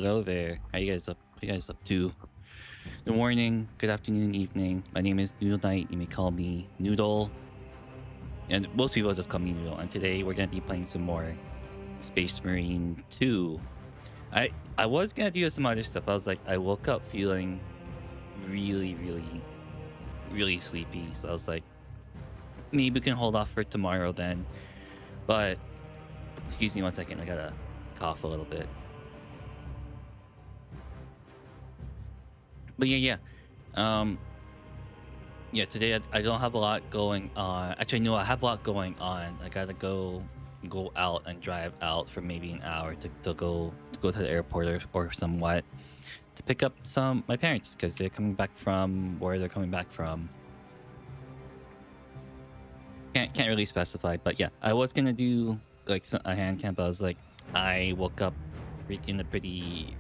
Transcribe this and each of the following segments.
Hello there. How you guys up? What you guys up to? Good morning, good afternoon, evening. My name is Noodleknite. You may call me Noodle, and most people just call me Noodle. And today we're gonna be playing some more Space Marine 2. I was gonna do some other stuff. I was like, I woke up feeling really sleepy. So I was like, maybe we can hold off for tomorrow then. But excuse me one second. I gotta cough a little bit. But yeah. Yeah, today I don't have a lot going on. Actually, no, I have a lot going on. I gotta go out and drive out for maybe an hour to go to the airport or somewhat to pick up my parents because they're coming back from where they're coming back from. Can't really specify, but yeah, I was gonna do like a hand camp. I was like, I woke up in a pretty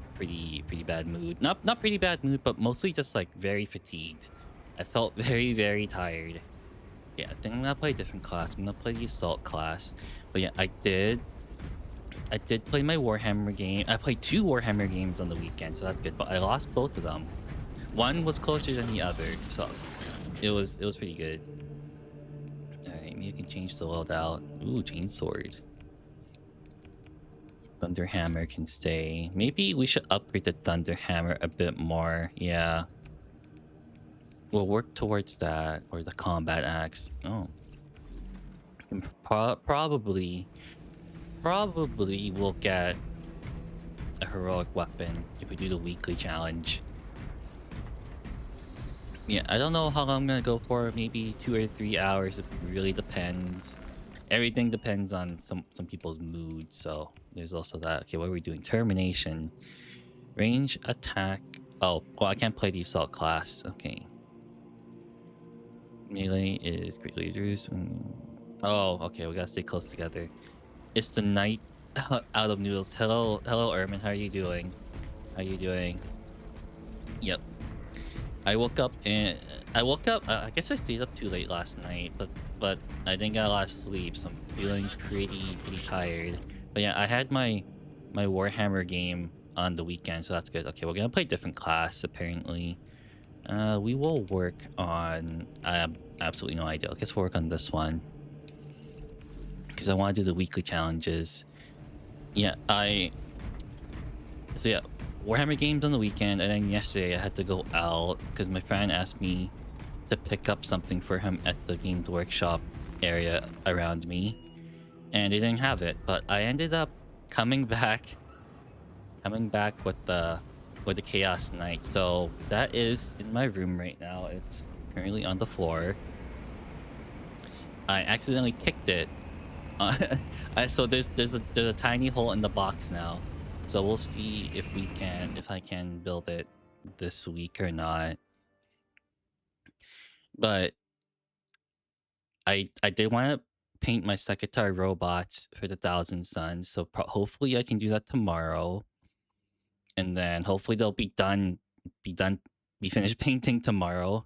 bad mood. Not pretty bad mood, but mostly just like very fatigued. I felt very tired. Yeah, I think I'm gonna play a different class. I'm gonna play the assault class. But yeah, I did play my Warhammer game. I played 2 Warhammer games on the weekend, so that's good. But I lost both of them. One was closer than the other, so it was pretty good. Alright, maybe you can change the loadout. Ooh, chainsword. Thunderhammer can stay. Maybe we should upgrade the Thunderhammer a bit more. Yeah. We'll work towards that. Or the combat axe. Oh. Probably we'll get a heroic weapon if we do the weekly challenge. Yeah, I don't know how long I'm gonna go for. Maybe 2 or 3 hours. It really depends. Everything depends on some people's mood, so there's also that. Okay, what are we doing? Termination. Range attack. Oh, well, I can't play the assault class. Okay. Melee is greatly reduced. Oh, okay, we gotta stay close together. It's the night out of noodles. Hello, Ermin. How are you doing? Yep. I woke up. I guess I stayed up too late last night, but I didn't get a lot of sleep, so I'm feeling pretty tired. But yeah, I had my Warhammer game on the weekend, so that's good. Okay, we're gonna play a different class apparently. We will work on. I have absolutely no idea. I guess we'll work on this one because I want to do the weekly challenges. Yeah, So yeah, Warhammer games on the weekend, and then yesterday I had to go out because my friend asked me to pick up something for him at the Games Workshop area around me, and they didn't have it. But I ended up coming back with the Chaos Knight. So that is in my room right now. It's currently on the floor. I accidentally kicked it. So there's a tiny hole in the box now. So we'll see if I can build it this week or not. But I did want to paint my Secretary robots for the Thousand Suns, so hopefully I can do that tomorrow, and then hopefully they'll be finished painting tomorrow.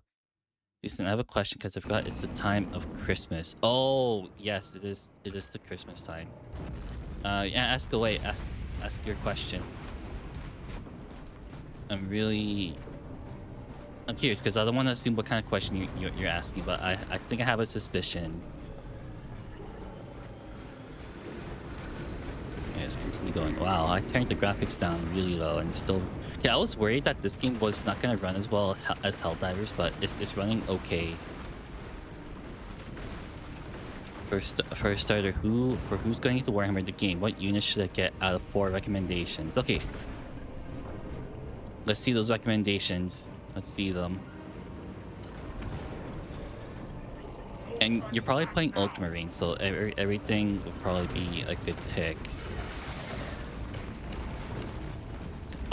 Listen, I have a question because I forgot it's the time of Christmas. Oh yes, it is the Christmas time. Yeah, ask away. Ask your question. I'm curious because I don't want to assume what kind of question you're asking, but I think I have a suspicion. Okay, let's continue going. Wow, I turned the graphics down really low and still. Yeah, I was worried that this game was not gonna run as well as Helldivers, but it's running okay. For a starter, who's going into Warhammer the game? What units should I get out of 4 recommendations? Okay. Let's see those recommendations. Let's see them. And you're probably playing Ultramarine, so everything will probably be a good pick.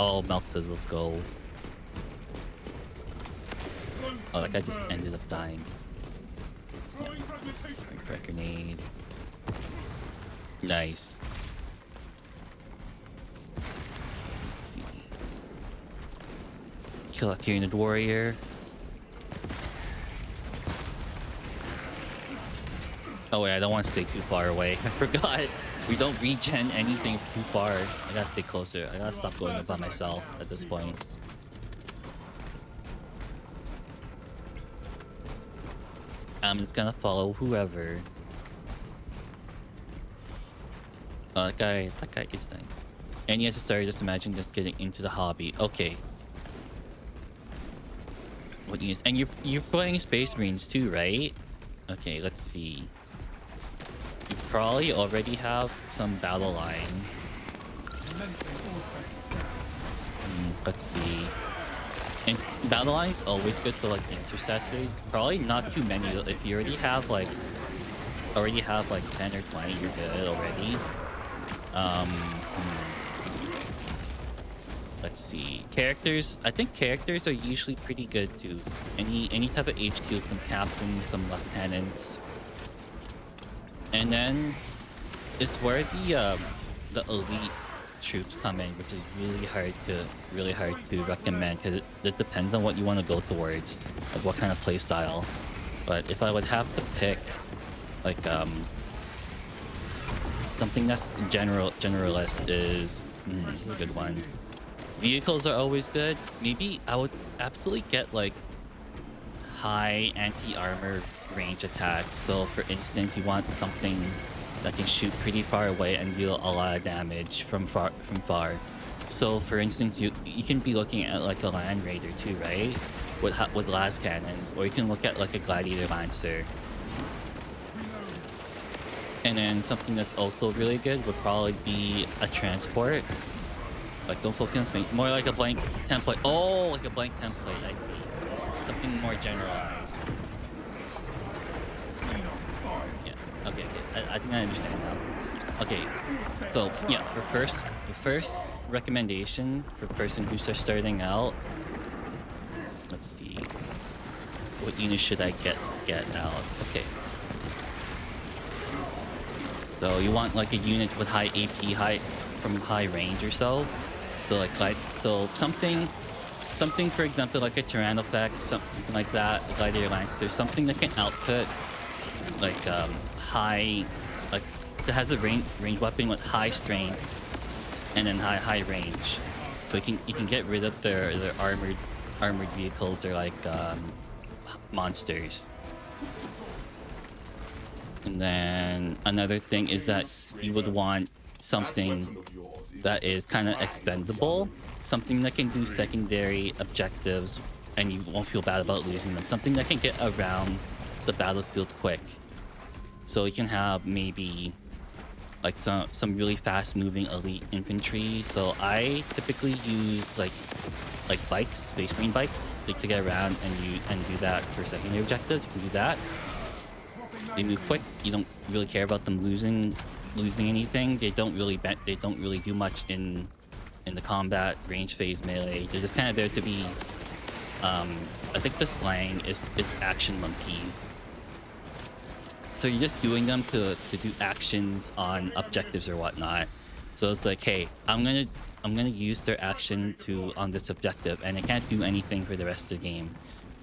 Oh, Meltas, let's go. Oh, that guy just ended up dying. Yeah. Grenade. Nice. Okay, let's see. Kill a Tyranid warrior. Oh wait, I don't want to stay too far away. I forgot. We don't regen anything too far. I gotta stay closer. I gotta stop going up by myself at this point. I'm just gonna follow whoever. Oh, that guy is dying. And yes, sorry, just imagine just getting into the hobby. Okay. What you and you're playing Space Marines too, right? Okay, let's see. You probably already have some battle line. Let's see. And battle line's always good, so like intercessors. Probably not too many. If you already have like 10 or 20, you're good already. Let's see. Characters. I think characters are usually pretty good too. Any type of HQ, some captains, some lieutenants. And then is where the elite troops come in, which is really hard to recommend because it depends on what you want to go towards, like what kind of play style. But if I would have to pick, like something that's generalist is this is a good one. Vehicles are always good. Maybe I would absolutely get like high anti-armor range attacks. So for instance, you want something that can shoot pretty far away and deal a lot of damage from far. So for instance, you can be looking at like a Land Raider too, right? With las cannons, or you can look at like a Gladiator Lancer. And then something that's also really good would probably be a transport. Like don't focus on more like a blank template. Oh, like a blank template. I see. Something more generalized. Yeah. Okay. I think I understand now. Okay. So yeah, the first recommendation for a person who's just starting out. Let's see. What unit should I get out? Okay. So you want like a unit with high AP, from high range or so. So something for example like a Tyrannofex, something like that, a Gladiator Lancer, something that can output like high, like it has a range weapon with high strength and then high range. So you can get rid of their armored vehicles or like monsters. And then another thing is that you would want something that is kind of expendable, something that can do secondary objectives and you won't feel bad about losing them, something that can get around the battlefield quick. So you can have maybe like some really fast moving elite infantry. So I typically use like bikes, Space Marine bikes, to get around and do that for secondary objectives. You can do that. They move quick. You don't really care about them losing anything. They don't really do much in the combat range phase melee. They're just kind of there to be I think the slang is action monkeys. So you're just doing them to do actions on objectives or whatnot. So it's like, hey, I'm gonna use their action on this objective and it can't do anything for the rest of the game.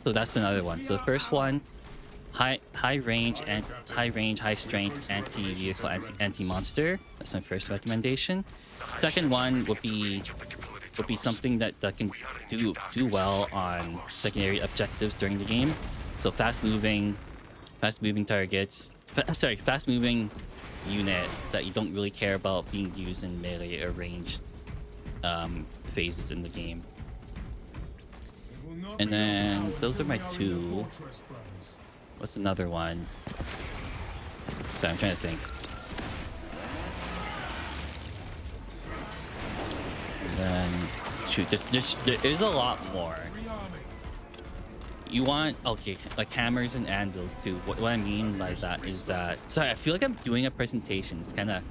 So that's another one. So the first one, high range, high strength, anti-vehicle, anti-monster. That's my first recommendation. Second one would be something that can do well on secondary objectives during the game. So fast moving targets. Fast moving unit that you don't really care about being used in melee or ranged phases in the game. And then those are my two. What's another one? Sorry, I'm trying to think. And then shoot, there is a lot more. You want like hammers and anvils too. What I mean by that is that, sorry, I feel like I'm doing a presentation. It's kind of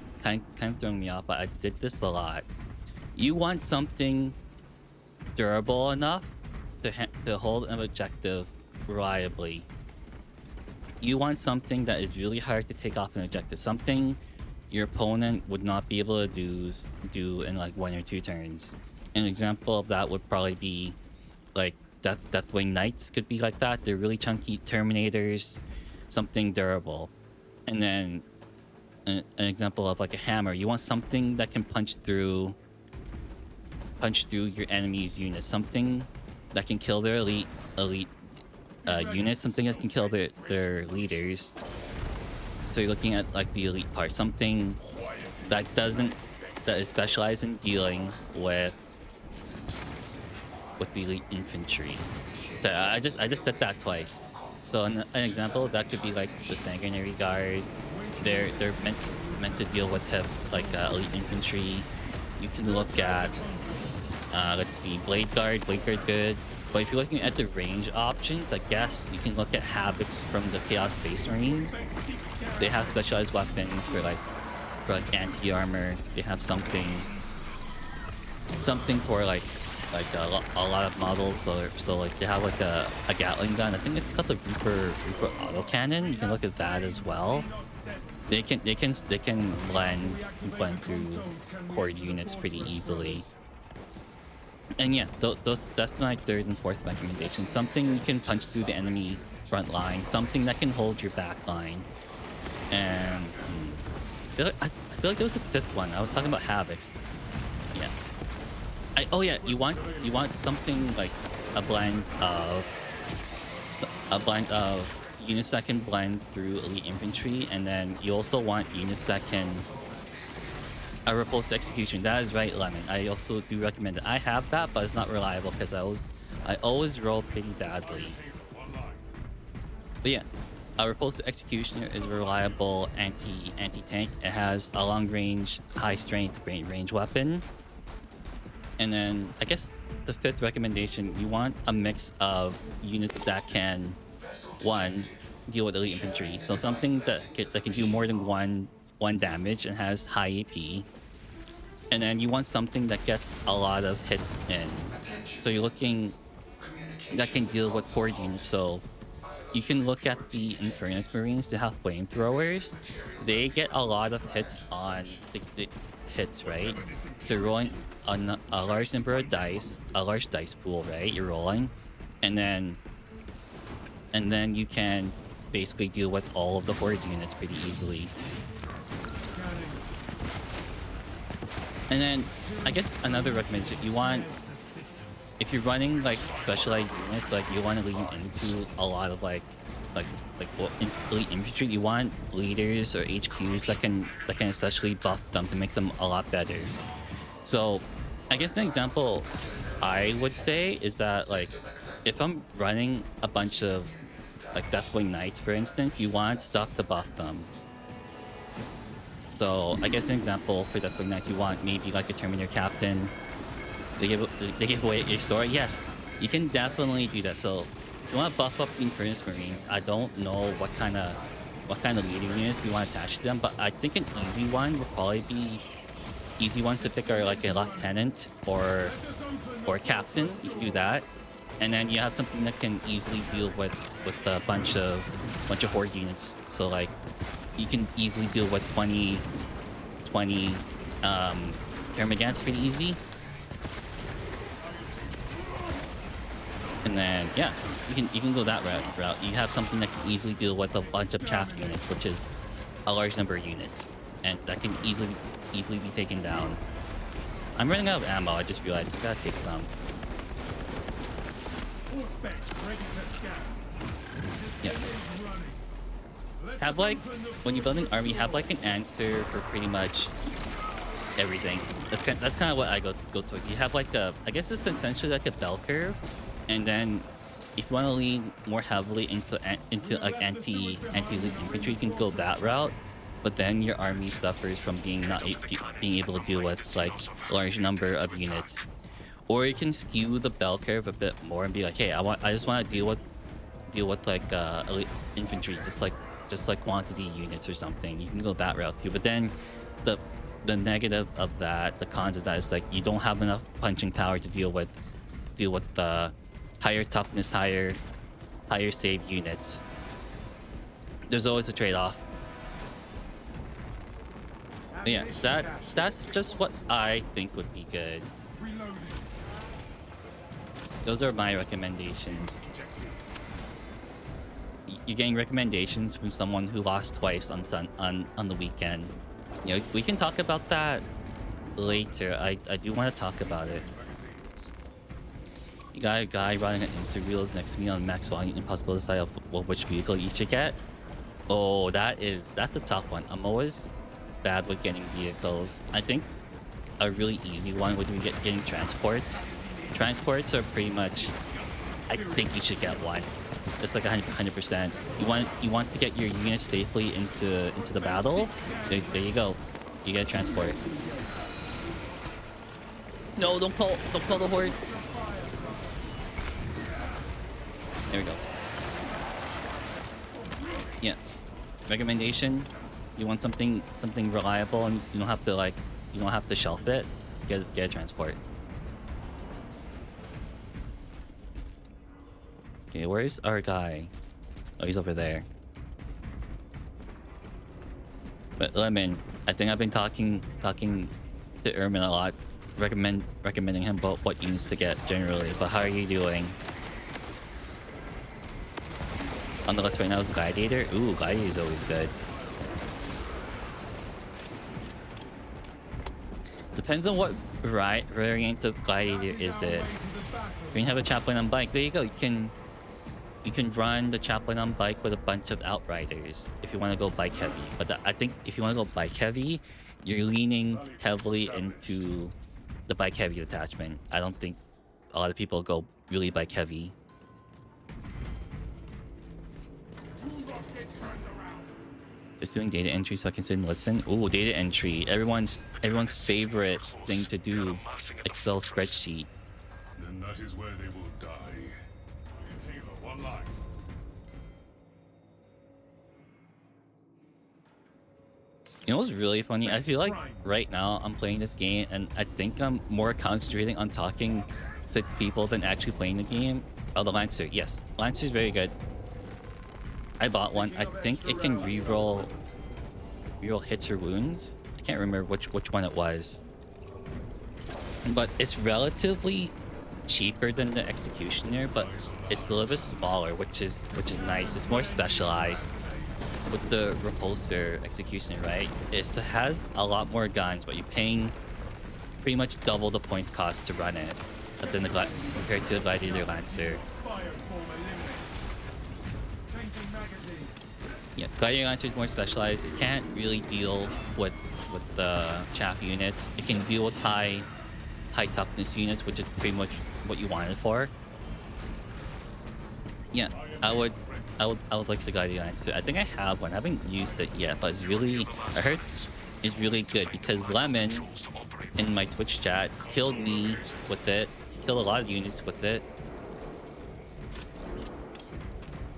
throwing me off, but I did this a lot. You want something durable enough to hold an objective reliably. You want something that is really hard to take off an objective, something your opponent would not be able to do in like 1 or 2 turns. An example of that would probably be like Deathwing Knights could be like that. They're really chunky Terminators, something durable. And then an example of like a hammer. You want something that can punch through your enemy's units. Something that can kill their elite units. Something that can kill their leaders. So you're looking at like the elite part. Something that is specialized in dealing with the elite infantry. So I just said that twice. So an example that could be like the sanguinary guard. They're meant to deal with elite infantry. You can look at let's see, blade guard good. But if you're looking at the range options, I guess you can look at Havocs from the Chaos Space Marines. They have specialized weapons for anti-armor. They have something for like a lot of models. So like they have like a Gatling gun. I think it's called the Reaper autocannon. You can look at that as well. They can blend through horde units pretty easily. And yeah, that's my third and fourth recommendation. Something you can punch through the enemy front line. Something that can hold your back line. And I feel like there was a fifth one. I was talking about Havocs. Yeah. You want something like a blend of units that can blend through elite infantry, and then you also want units that can repulse execution. That is right, Lemon. I also do recommend it. I have that, but it's not reliable because I always roll pretty badly. But yeah, a repulse executioner is a reliable anti-tank. It has a long range, high strength range weapon. And then I guess the fifth recommendation, you want a mix of units that can deal with elite infantry. So something that can do more than one damage and has high AP. And then you want something that gets a lot of hits in. So you're looking that can deal with horde units. So you can look at the Infernus Marines. They have flamethrowers. They get a lot of hits on the hits, right? So you're rolling a large number of dice, a large dice pool, right? You're rolling, and then you can basically deal with all of the horde units pretty easily. And then I guess another recommendation, you want, if you're running like specialized units, like you want to lean into a lot of like elite infantry, you want leaders or HQs that can essentially buff them to make them a lot better. So I guess an example I would say is that like if I'm running a bunch of like Deathwing Knights, for instance, you want stuff to buff them. So I guess an example for Deathwing Knights, you want maybe like a Terminator Captain. They give away your story. Yes, you can definitely do that. So if you want to buff up the Infernus Marines, I don't know what kind of leading units you want to attach to them, but I think an easy one would probably be easy ones to pick are like a lieutenant or a captain. You can do that, and then you have something that can easily deal with a bunch of horde units. So like you can easily deal with 20 Termagants pretty easy. And then yeah, you can go that route. You have something that can easily deal with a bunch of chaff units, which is a large number of units, and that can easily be taken down. I'm running out of ammo. I just realized I gotta take some. Yeah. Have like when you're building army, have like an answer for pretty much everything. That's kind of what I go towards. You have like I guess it's essentially like a bell curve. And then, if you want to lean more heavily into like anti-elite infantry, you can go that route. But then your army suffers from being able to deal with like a large number of units. Or you can skew the bell curve a bit more and be like, hey, I just want to deal with like elite infantry, just like quantity units or something. You can go that route too. But then the negative of that, the cons is that it's like you don't have enough punching power to deal with the higher toughness, higher save units. There's always a trade-off. But yeah, that's just what I think would be good. Those are my recommendations. you're getting recommendations from someone who lost twice on the weekend. You know, we can talk about that later. I do want to talk about it. You got a guy riding an Insta Reels next to me on max volume, impossible to decide of which vehicle you should get. Oh, that's a tough one. I'm always bad with getting vehicles. I think a really easy one would be getting transports. Transports are pretty much, I think you should get one. It's like 100%. You want to get your units safely into the battle. There you go. You get a transport. No, don't call the horde. There we go. Yeah. Recommendation. You want something reliable and you don't have to shelf it. Get a transport. Okay, where's our guy? Oh, he's over there. But Lemon, I think I've been talking to Ermin a lot, recommending him about what units to get generally. But how are you doing? On the list right now is Gladiator. Ooh, Gladiator is always good. Depends on what variant of Gladiator is it. When you have a chaplain on bike, there you go. You can run the chaplain on bike with a bunch of outriders if you want to go bike heavy. But I think if you want to go bike heavy, you're leaning heavily into the bike heavy detachment. I don't think a lot of people go really bike heavy. Just doing data entry so I can sit and listen. Ooh, data entry. Everyone's favorite thing to do. Excel spreadsheet. Then that is where they will die. Inhaler, one line. You know what's really funny? I feel like right now I'm playing this game and I think I'm more concentrating on talking to people than actually playing the game. Oh, the Lancer. Yes, Lancer is very good. I bought one. I think it can reroll hits or wounds. I can't remember which one it was. But it's relatively cheaper than the Executioner, but it's a little bit smaller, which is nice. It's more specialized. With the Repulsor Executioner, right? It has a lot more guns, but you're paying pretty much double the points cost to run it than compared to the Gladiator Lancer. Yeah, Gladiator Lancer is more specialized. It can't really deal with the chaff units. It can deal with high toughness units, which is pretty much what you want it for. Yeah, I would like the Gladiator Lancer. I think I have one. I haven't used it yet, but I heard it's really good because Lemon in my Twitch chat killed me with it. Killed a lot of units with it.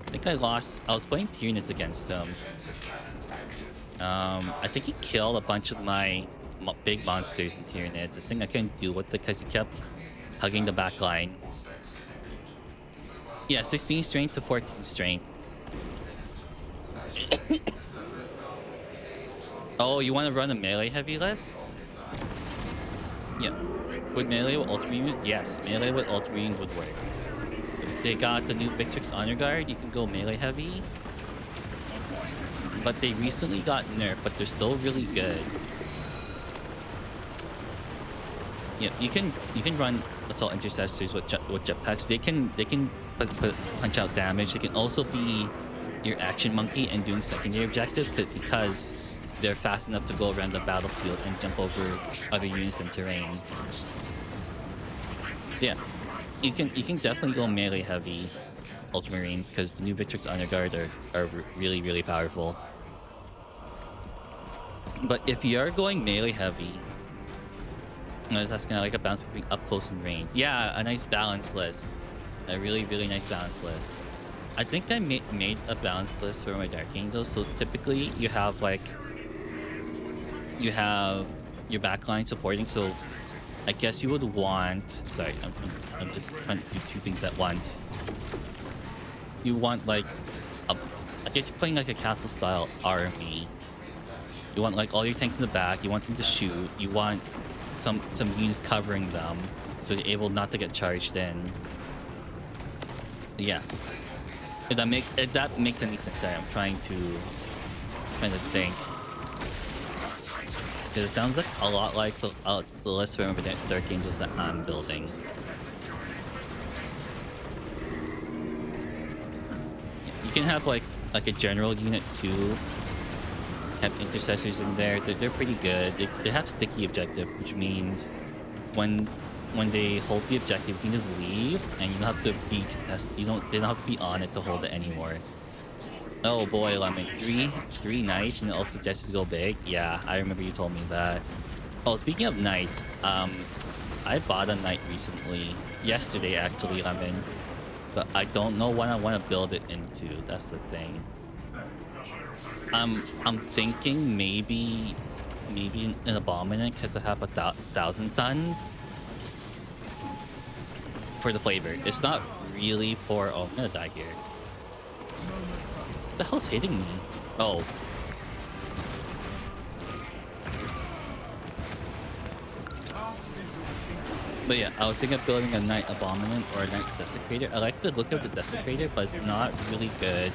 I think I was playing Tyranids against him. I think he killed a bunch of my big monsters in Tyranids. I think I couldn't deal with it because he kept hugging the back line. Yeah, 16 strength to 14 strength. Oh, you want to run a melee heavy list? Yeah. Would melee with Ultramarines? Yes, melee with Ultramarines would work. They got the new Vtuber Honor Guard. You can go melee heavy. But they recently got nerfed, but they're still really good. Yeah, you can run Assault Intercessors with jetpacks. They can punch out damage. They can also be your action monkey and doing secondary objectives because they're fast enough to go around the battlefield and jump over other units and terrain. So yeah, you can definitely go melee heavy Ultramarines because the new Vtuber Honor Guard are really, really powerful. But if you are going melee heavy, that's kind of like a balance between up close and range. Yeah, a nice balance list. A really, really nice balance list. I think I made a balance list for my Dark Angels. So typically you have your backline supporting. So I guess you would want. Sorry, I'm just trying to do two things at once. You want I guess you're playing like a castle style army. You want like all your tanks in the back. You want them to shoot. You want some units covering them so you're able not to get charged in. Yeah. If that makes any sense, I'm trying to think. Because it sounds like a lot like the list from Dark Angels that I'm building. You can have like a general unit too. Have intercessors in there. They're pretty good. They have sticky objective, which means when they hold the objective, you can just leave and you don't have to be contested. They don't have to be on it to hold it anymore. Oh boy, Lemon. Three knights and it also suggests to go big. Yeah, I remember you told me that. Oh, speaking of knights, I bought a knight recently. Yesterday actually, Lemon. But I don't know what I want to build it into. That's the thing. I'm thinking maybe an abominant because I have 1,000 suns for the flavor. It's not really for. Oh, I'm gonna die here. What the hell's hitting me? Oh. But yeah, I was thinking of building a Knight Abominant or a Knight Desecrator. I like the look of the Desecrator, but it's not really good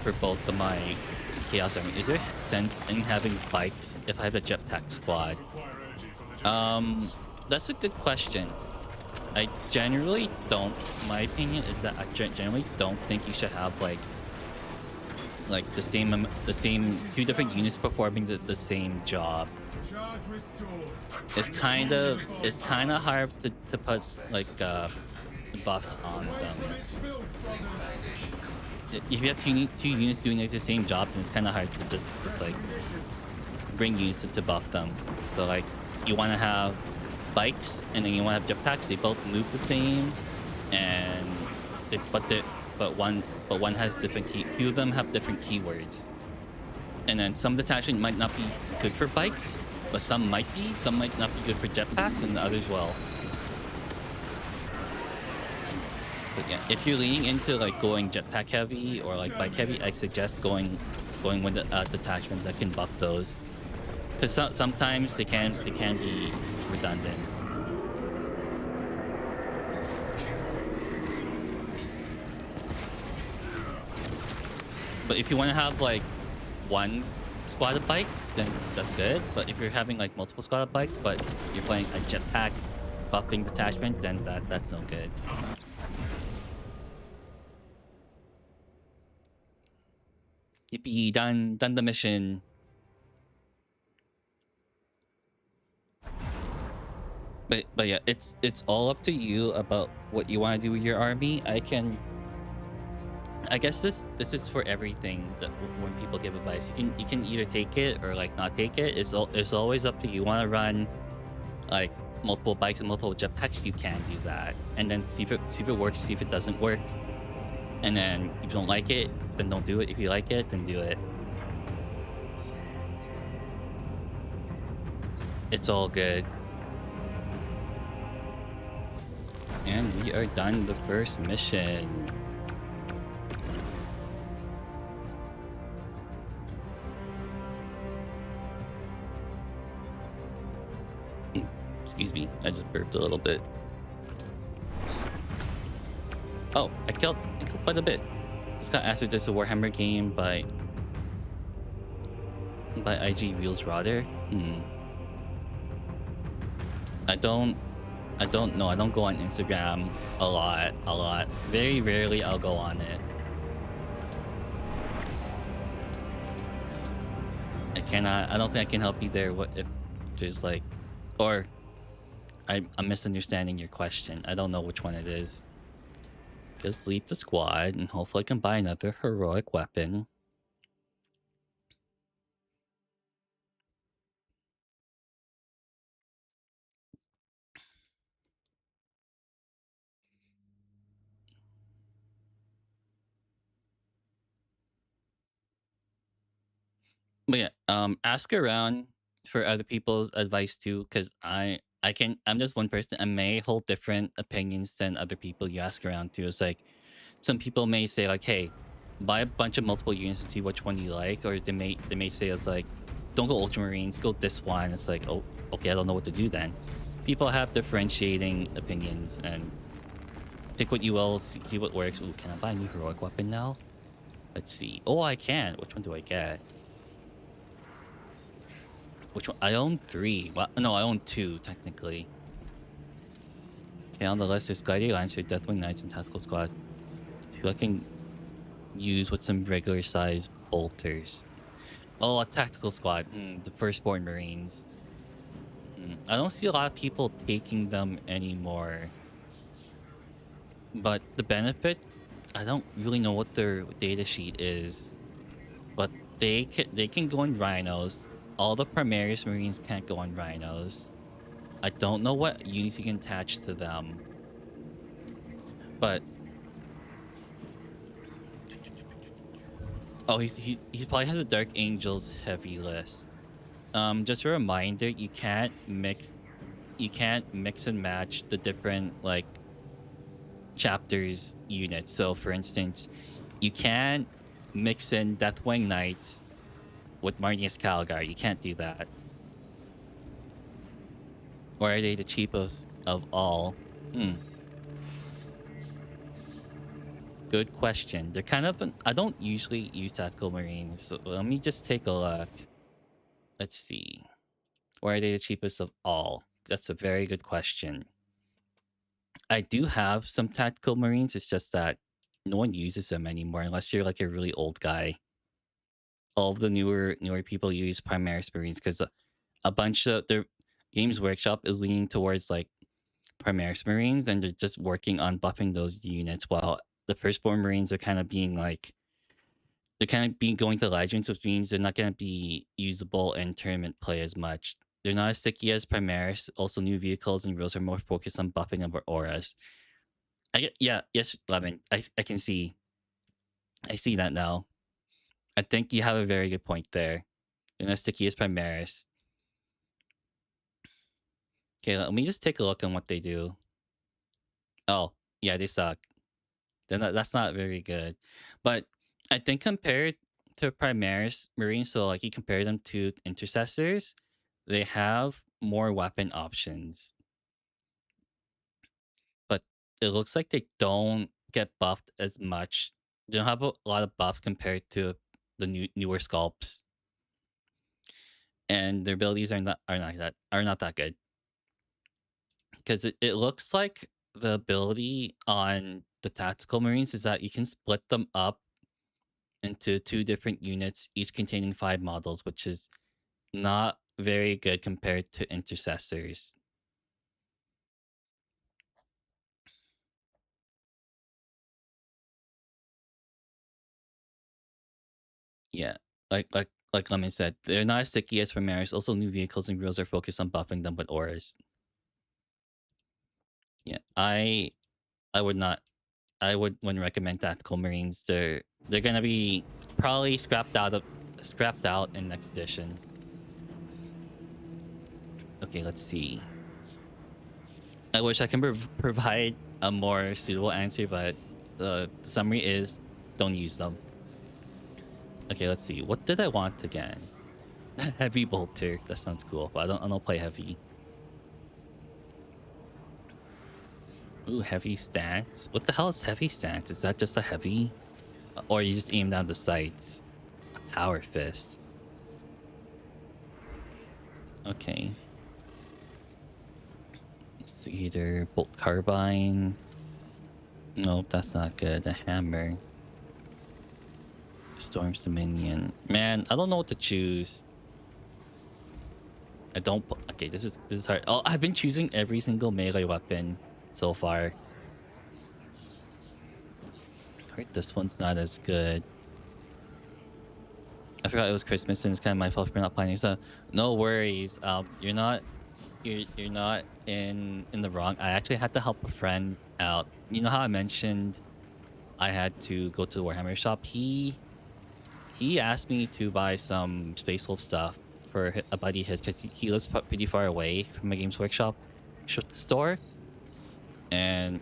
for both of my Chaos Army. Is there sense in having bikes if I have a jetpack squad? That's a good question. I generally don't. My opinion is that I generally don't think you should have like the same two different units performing the same job. It's kind of hard to put like buffs on them. If you have two units doing like the same job, then it's kind of hard to just like bring units to buff them. So like you want to have bikes and then you want to have jetpacks. They both move the same, and but one has different few of them have different keywords. And then some detachment might not be good for bikes, but some might be. Some might not be good for jetpacks, and the others will. But yeah, if you're leaning into like going jetpack heavy or like bike heavy, I suggest going with a detachment that can buff those, because sometimes they can be redundant. But if you want to have like one squad of bikes, then that's good. But if you're having like multiple squad of bikes, but you're playing a jetpack buffing detachment, then that's no good. Yippee, done the mission. But yeah, it's all up to you about what you want to do with your army. I guess this is for everything. That when people give advice, you can either take it or like not take it. It's always up to you. Want to run like multiple bikes and multiple jetpacks? You can do that, and then see if it works. See if it doesn't work, and then if you don't like it, then don't do it. If you like it, then do it. It's all good. And we are done the first mission. Excuse me, I just burped a little bit. Oh, I killed quite a bit. Just got asked if there's a Warhammer game by IG Wheels Rodder. I don't know. I don't go on Instagram a lot. Very rarely I'll go on it. I don't think I can help you there. What if there's like, or I'm misunderstanding your question. I don't know which one it is. Just leave the squad and hopefully I can buy another heroic weapon. But yeah, ask around for other people's advice too, because I'm just one person. I may hold different opinions than other people you ask around to. It's like some people may say like, hey, buy a bunch of multiple units and see which one you like, or they may say it's like, don't go Ultramarines, go this one. It's like, oh, okay, I don't know what to do then. People have differentiating opinions, and Pick what you will, see what works. Ooh, can I buy a new heroic weapon now? Let's see. Oh, I can. Which one do I get? Which one? I own 3. Well, no, I own 2, technically. Okay, on the list, there's Guardian Lancer, Deathwing Knights, and Tactical Squad. Who I can use with some regular size bolters. Oh, a Tactical Squad. The Firstborn Marines. I don't see a lot of people taking them anymore. But the benefit, I don't really know what their data sheet is. But they can go on rhinos. All the Primaris Marines can't go on rhinos. I don't know what units you can attach to them. But oh, he probably has a Dark Angels heavy list. Just a reminder, you can't mix and match the different like chapters units. So for instance, you can't mix in Deathwing Knights with Marnius Calgar. You can't do that. Or are they the cheapest of all? Good question. They're kind of I don't usually use Tactical Marines, so let me just take a look. Let's see. Or are they the cheapest of all? That's a very good question. I do have some Tactical Marines. It's just that no one uses them anymore unless you're like a really old guy. All of the newer people use Primaris Marines because a bunch of their Games Workshop is leaning towards like Primaris Marines, and they're just working on buffing those units, while the Firstborn Marines are kind of being like they're kind of being going to Legends, which means they're not going to be usable in tournament play as much. They're not as sticky as Primaris. Also, new vehicles and rules are more focused on buffing them or auras. Yes, Lemon. I can see. I see that now. I think you have a very good point there. They're not sticky as Primaris. Okay, let me just take a look on what they do. Oh, yeah, they suck. Then that's not very good. But I think compared to Primaris Marines, so like you compare them to Intercessors, they have more weapon options. But it looks like they don't get buffed as much. They don't have a lot of buffs compared to the newer sculpts. And their abilities are not that good. Because it looks like the ability on the Tactical Marines is that you can split them up into 2 different units, each containing 5 models, which is not very good compared to Intercessors. Yeah, like Lemon said, they're not as sticky as Primaris. Also, new vehicles and rules are focused on buffing them with auras. Yeah, I wouldn't recommend Tactical Marines. They're gonna be probably scrapped out in next edition. Okay, let's see. I wish I can provide a more suitable answer, but the summary is don't use them. Okay, let's see. What did I want again? Heavy bolter. That sounds cool, but I don't play heavy. Ooh, heavy stance. What the hell is heavy stance? Is that just a heavy? Or you just aim down the sights? A power fist. Okay. Cedar, bolt carbine. Nope, that's not good. A hammer. Storm's Dominion. Man, I don't know what to choose. I don't. Okay, this is hard. Oh, I've been choosing every single melee weapon so far. Alright, this one's not as good. I forgot it was Christmas and it's kind of my fault for not planning. So no worries. You're not in the wrong. I actually had to help a friend out. You know how I mentioned I had to go to the Warhammer shop. He asked me to buy some Space Wolf stuff for a buddy of his because he lives pretty far away from a Games Workshop store, and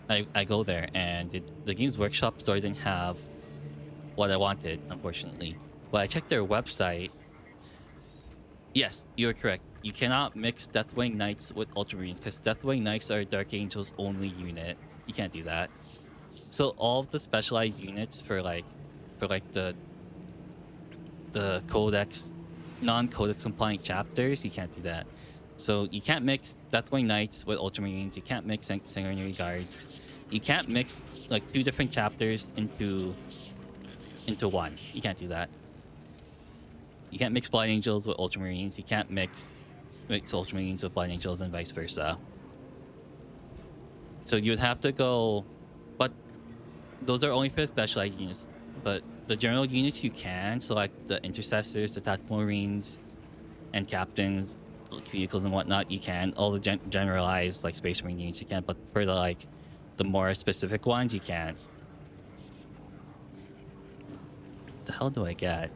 I go there, and the Games Workshop store didn't have what I wanted, unfortunately. But I checked their website. Yes, you're correct. You cannot mix Deathwing Knights with Ultramarines because Deathwing Knights are Dark Angel's only unit. You can't do that. So all of the specialized units for like the codex non-codex compliant chapters, you can't do that. So you can't mix Deathwing Knights with Ultramarines. You can't mix Sanguinary Guards. You can't mix like two different chapters into one. You can't do that. You can't mix Blind Angels with Ultramarines. You can't mix Ultramarines with Blind Angels and vice versa. So you would have to go, but those are only for the specialized units. But the general units you can, so like the Intercessors, the Tactical Marines, and Captains, like vehicles and whatnot, you can. All the generalized like Space Marine units you can, but for the more specific ones, you can't. What the hell do I get?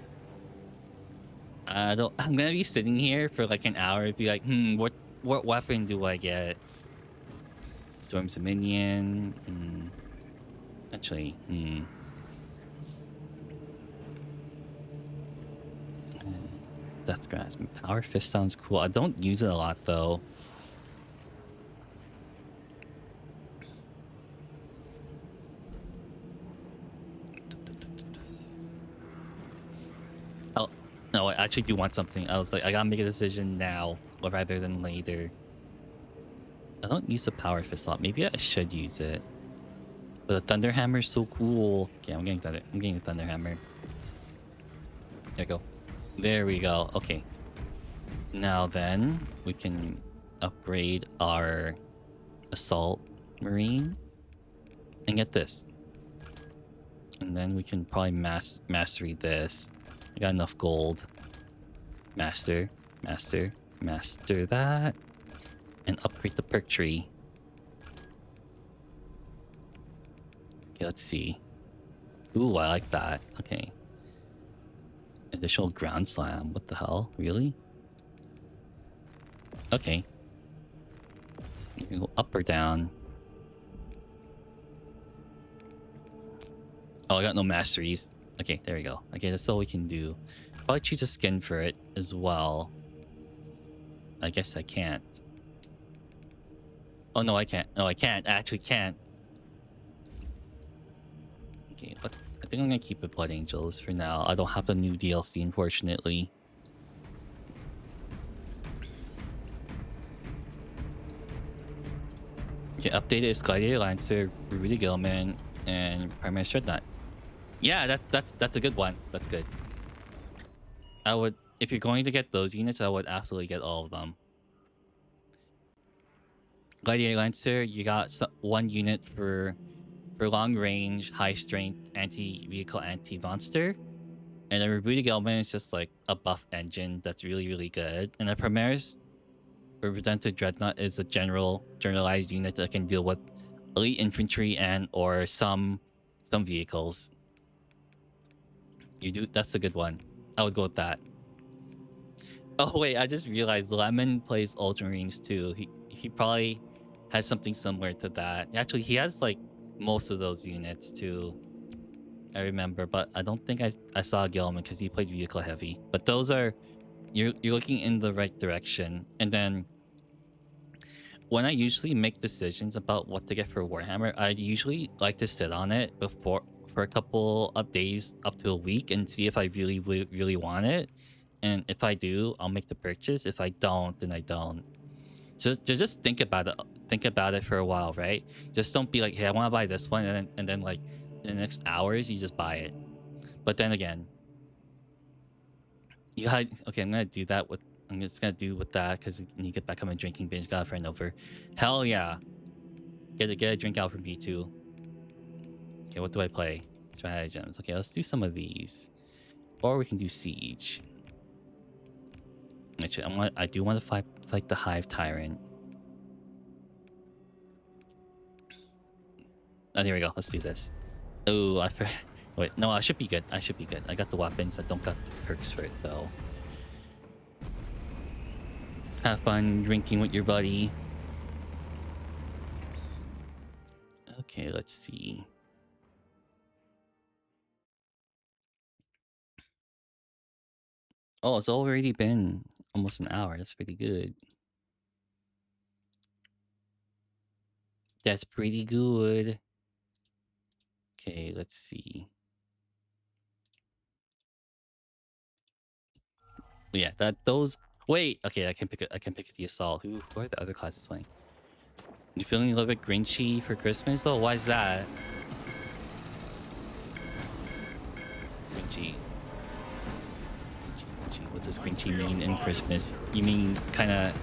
I don't. I'm gonna be sitting here for like an hour and be like, what weapon do I get? Storm's a minion. Actually, Death Grasp. Power Fist sounds cool. I don't use it a lot though. Oh no, I actually do want something. I was like, I gotta make a decision now rather than later. I don't use the Power Fist a lot. Maybe I should use it. But the Thunder Hammer is so cool. Okay, I'm getting the Thunder Hammer. There we go. There we go. Okay. Now then, we can upgrade our Assault Marine and get this. And then we can probably mastery this. I got enough gold. Master that. And upgrade the perk tree. Okay, let's see. Ooh, I like that. Okay. Additional ground slam. What the hell? Really? Okay. You can go up or down. Oh, I got no masteries. Okay, there we go. Okay, that's all we can do. Probably choose a skin for it as well. I guess I can't. Oh, no, I can't. No, I can't. I actually can't. Okay, but I think I'm gonna keep it Blood Angels for now. I don't have the new DLC, unfortunately. Okay, updated is Gladiator Lancer, Rudy Gilman, and Primary Dreadnought. Yeah, that's a good one. That's good. I would, if you're going to get those units, I would absolutely get all of them. Gladiator Lancer, you got one unit for long range, high strength, anti-vehicle, anti-monster. And then Rebooted Gelman is just like a buff engine that's really, really good. And the Primaris Redemptive Dreadnought is a generalized unit that can deal with elite infantry and or some vehicles. That's a good one. I would go with that. Oh wait, I just realized Lemon plays Ultramarines too. He probably has something similar to that. Actually, he has like most of those units too. I remember, but I don't think I saw Gilman because he played vehicle heavy. But those are you're looking in the right direction. And then when I usually make decisions about what to get for Warhammer, I usually like to sit on it for a couple of days up to a week and see if I really want it. And if I do, I'll make the purchase. If I don't, then I don't. So just think about it. Think about it for a while, right? Just don't be like, hey, I want to buy this one, and then like in the next hours you just buy it. But then again, okay, I'm gonna do that with. I'm just gonna do with that because when you get back on my drinking binge, got a friend over. Hell yeah, get a drink out from B2. Okay, what do I play? Stratagems. Okay, let's do some of these, or we can do siege. Actually, I do want to fight the Hive Tyrant. Oh, there we go. Let's do this. Oh, wait, no, I should be good. I should be good. I got the weapons. I don't got the perks for it though. Have fun drinking with your buddy. Okay, let's see. Oh, it's already been Almost an hour. That's pretty good. That's pretty good. Okay, let's see. Yeah, those. Wait. Okay, I can pick. I can pick the assault. Who are the other classes playing? You feeling a little bit grinchy for Christmas? Oh, why is that? Grinchy. Grinchy. What does grinchy mean in Christmas? You mean kind of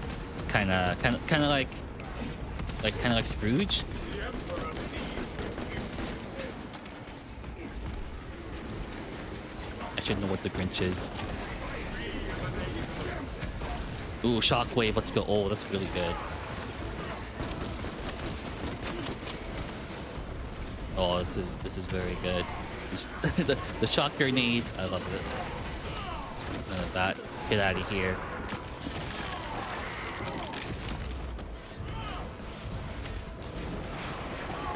like Scrooge? I should know what the Grinch is. Ooh, shockwave. Let's go. Oh, that's really good. Oh, this is very good. the shock grenade. I love this. That. Get out of here.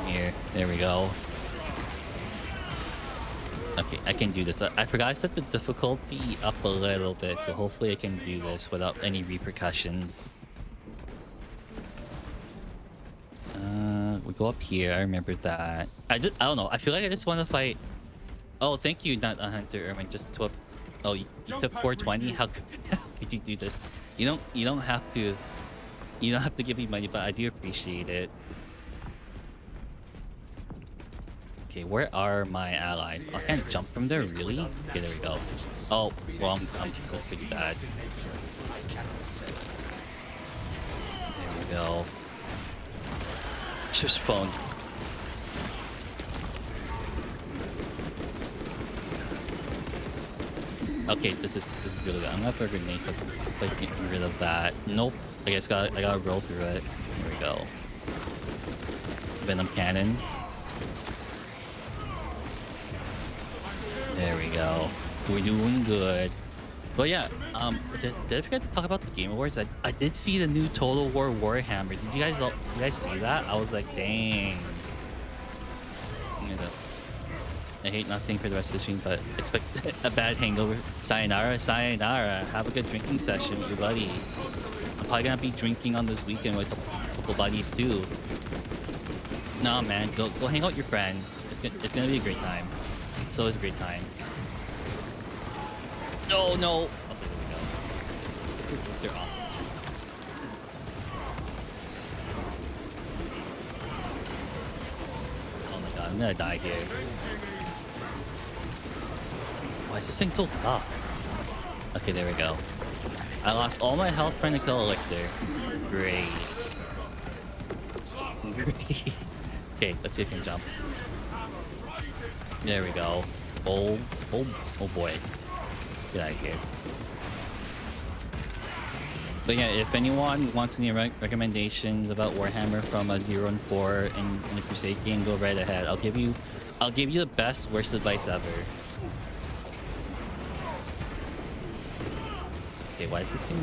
Here. There we go. Okay, I can do this. I forgot I set the difficulty up a little bit, so hopefully I can do this without any repercussions. We go up here. I remember that. I don't know. I feel like I just want to fight. Oh, thank you, not a hunter. Erwin, just to. Oh, you took 420. How could you do this? You don't have to. You don't have to give me money, but I do appreciate it. Okay, where are my allies? Oh, I can't jump from there, really? Okay, there we go. Oh, wrong. That's pretty bad. There we go. Shush phone. Okay, this is really good. I'm gonna throw grenades so I can get rid of that. Nope. I guess I gotta roll through it. There we go. Venom cannon. There we go. We're doing good. But yeah, did I forget to talk about the Game Awards? I did see the new Total War Warhammer. Did you guys see that? I was like, dang. I hate not staying for the rest of the stream, but expect a bad hangover. Sayonara, sayonara. Have a good drinking session with your buddy. I'm probably gonna be drinking on this weekend with a couple buddies too. Nah, man, go hang out with your friends. It's gonna be a great time. It's always a great time. No, no. Okay, there we go. This is they're off. Oh my god, I'm gonna die here. Why is this thing so tough? Okay, there we go. I lost all my health trying to kill a lictor. Great. Great. Okay, let's see if I can jump. There we go. Oh boy. Get out of here. But yeah, if anyone wants any recommendations about Warhammer from a 0 and 4 in the Crusade game, go right ahead. I'll give you the best worst advice ever. Okay, why is this thing?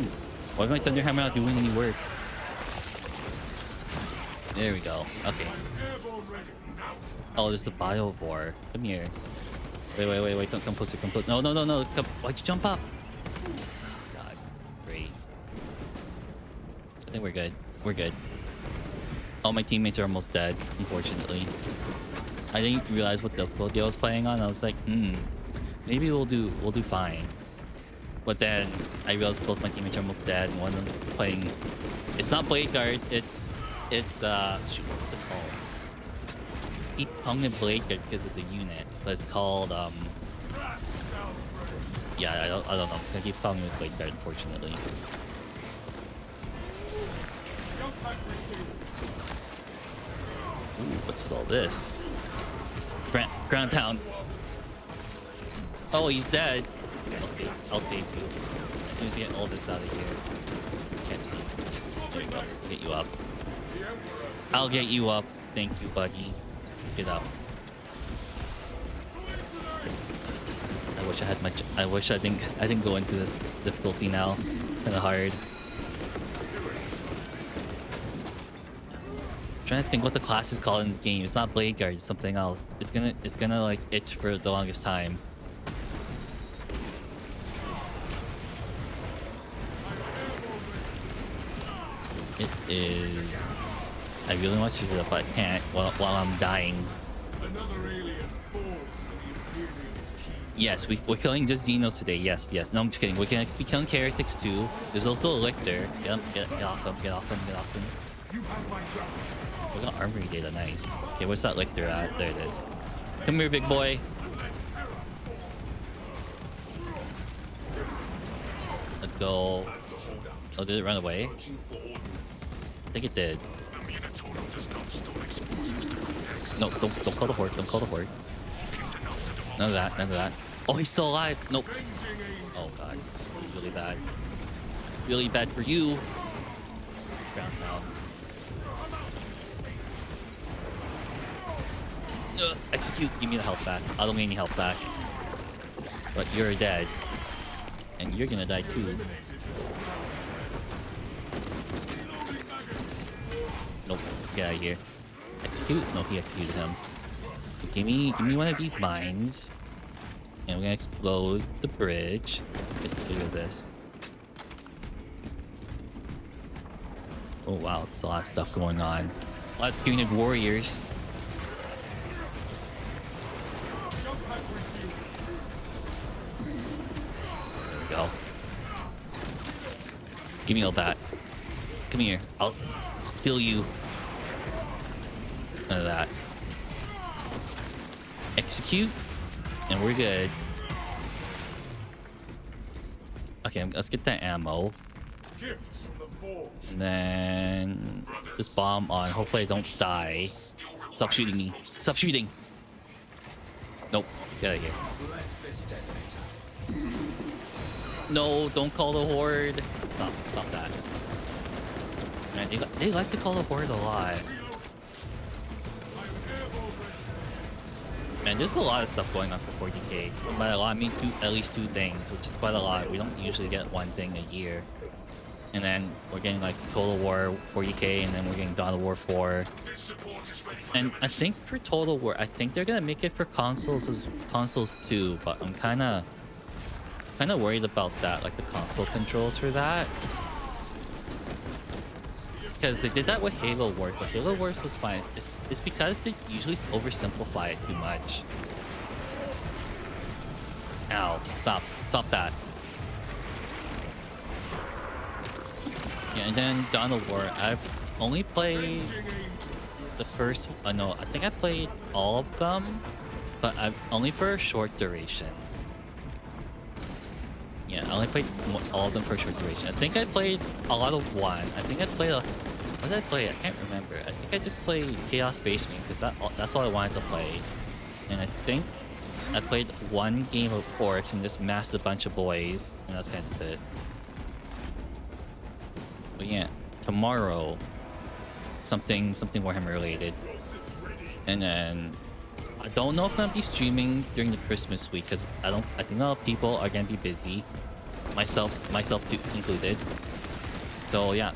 Why is my Thunderhammer not doing any work? There we go. Okay. Oh, there's a Biovore. Come here. Wait. Don't come closer. Come closer. No. Come. Why'd you jump up? God. Great. I think we're good. We're good. All my teammates are almost dead, unfortunately. I didn't realize what difficulty I was playing on. I was like, maybe we'll do fine. But then I realized both my teammates are almost dead, and one of them playing. It's not Blade Guard. It's shoot, what's it called? Keep calling it Blade Guard because it's a unit, but it's called yeah, I don't know. I keep calling it Blade Guard, unfortunately. Ooh, what's all this? Ground pound. Oh, he's dead. I'll save you. As soon as we get all this out of here. Can't see. There you go. Get you up. I'll get you up. Thank you, buddy. Get up. I wish I didn't go into this difficulty now. Kinda hard. I'm trying to think what the class is called in this game. It's not Blade Guard, it's something else. It's gonna like itch for the longest time. It is. I really want to shoot it up, but I can't while I'm dying. Another alien falls to the Imperial's key. Yes, we're killing just Xenos today. Yes, yes. No, I'm just kidding. We're gonna be killing heretics too. There's also a lictor. Get off him. Get off him. Get off him. You have my gratitude. We got armory data. Nice. Okay, where's that lictor at? There it is. Come here, big boy. Let's go. Oh, did it run away? Searching for ordnance. I think it did. The Minotaur does not store explosives to codex. No, don't call the horde. Don't call the horde. It's enough to demolish. None of that. None of that. Oh, he's still alive. Nope. Avenging angel. Oh god, this is really bad. Really bad for you. Ground pound. Execute. Give me the health back. I don't need any health back. But you're dead. And you're gonna die too. Nope. Get out of here. Execute? No, he executed him. So give me one of these mines. And we're gonna explode the bridge. Look at this. Oh wow, it's a lot of stuff going on. A lot of punitive warriors. There we go. Give me all that. Come here. I'll fill you. None of that. Execute. And we're good. Okay, let's get that ammo. Gifts from the forge. And then this bomb on. Hopefully I don't die. Stop shooting me. Stop shooting. Nope. Get out of here. Bless this detonator. No, don't call the horde. Stop that. Man, they like to call the horde a lot. Man, there's a lot of stuff going on for 40k. By a lot, I mean at least two things, which is quite a lot. We don't usually get one thing a year. And then we're getting like Total War 40k, and then we're getting Dawn of War 4. And I think for Total War, I think they're gonna make it for consoles too. But I'm kind of worried about that, like the console controls for that. Because they did that with Halo Wars, but Halo Wars was fine. It's because they usually oversimplify it too much. Ow, stop that. Yeah, and then Dawn of War, I've only played the first, no, I think I played all of them, but I've only for a short duration. Yeah, I only played all of them for a short duration. I think I played a lot of one. I think I played what did I play? I can't remember. I think I just played Chaos Space Marines because that's all I wanted to play. And I think I played one game of Orcs and just massed a bunch of boys, and that's kind of just it. But yeah, tomorrow, something Warhammer related. And then I don't know if I'm gonna be streaming during the Christmas week because I think a lot of people are gonna be busy, myself too included. So yeah,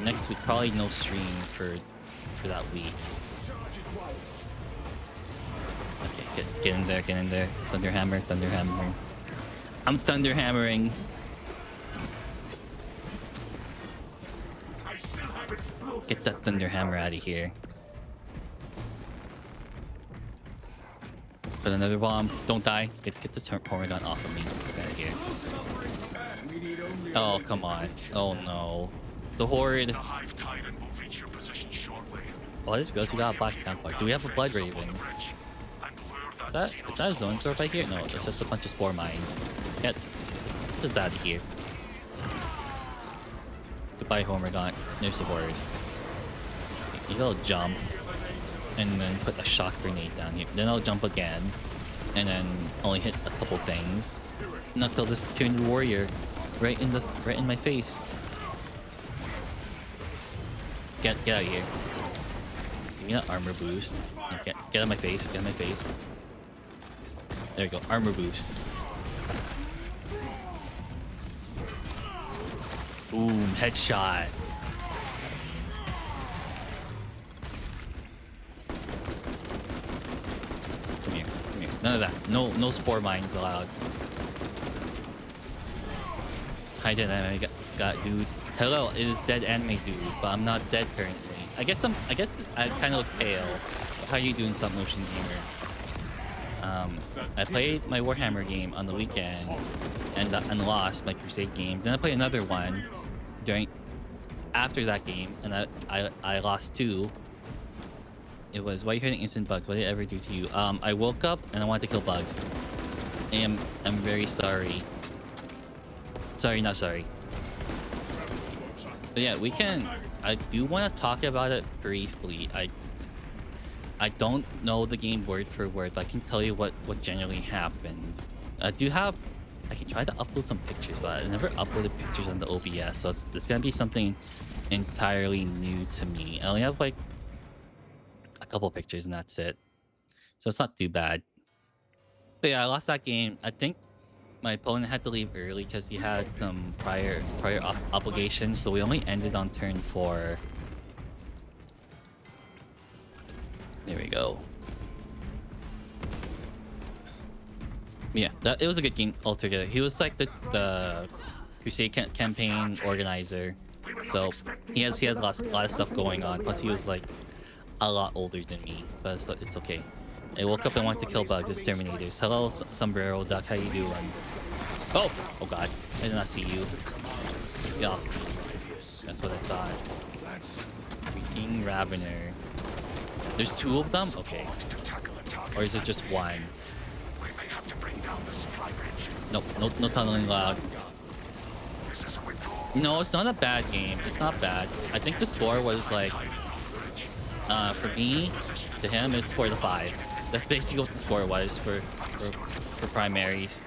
next week probably no stream for that week. Okay, get in there. Thunderhammer. I'm thunderhammering. Get that thunderhammer out of here. Put another bomb. Don't die. Get this horror gun off of me. Get out of here. Oh, come on. Oh no. The horde. The Hive Titan will reach your position shortly. Oh, I just realized we got a Black Templar. Do we have a Blood Raven? Is that a zone throw right here? No, it's just a bunch of spore mines. Get out of here. Goodbye, Homer Gaunt. There's the horde. You gotta jump and then put a shock grenade down here. Then I'll jump again and then only hit a couple things. And I'll kill this tuned warrior right in my face. Get out of here. Give me that armor boost. Okay, get out of my face. Get out of my face. There you go. Armor boost. Boom. Headshot. Come here. None of that. No spore mines allowed. High dynamic. Got dude. Hello, it is dead anime dude, but I'm not dead currently. I guess I kind of look pale. How are you doing, stop motion gamer? I played my Warhammer game on the weekend and lost my Crusade game. Then I played another one during after that game, and I lost two. It was, why are you hitting instant bugs? What did I ever do to you? I woke up and I wanted to kill bugs. I'm very sorry. Sorry, not sorry. But yeah, we can. I do want to talk about it briefly. I don't know the game word for word, but I can tell you what generally happened. I do have. I can try to upload some pictures, but I never uploaded pictures on the OBS, so it's gonna be something entirely new to me. I only have like a couple pictures, and that's it. So it's not too bad. But yeah, I lost that game. I think my opponent had to leave early because he had some prior obligations, so we only ended on turn 4. There we go. Yeah, it was a good game altogether. He was like the Crusade campaign organizer, so he has a lot of stuff going on. Plus, he was like a lot older than me, but it's okay. I woke up and wanted to kill bugs. It's Terminators. Hello, Sombrero Duck. How you doing? Oh God! I did not see you. Yeah, that's what I thought. Freaking Ravener. There's 2 of them? Okay. Or is it just one? Nope, no tunneling allowed. No, it's not a bad game. It's not bad. I think the score was like, for me, to him, it's 4-5. That's basically what the score was for primaries.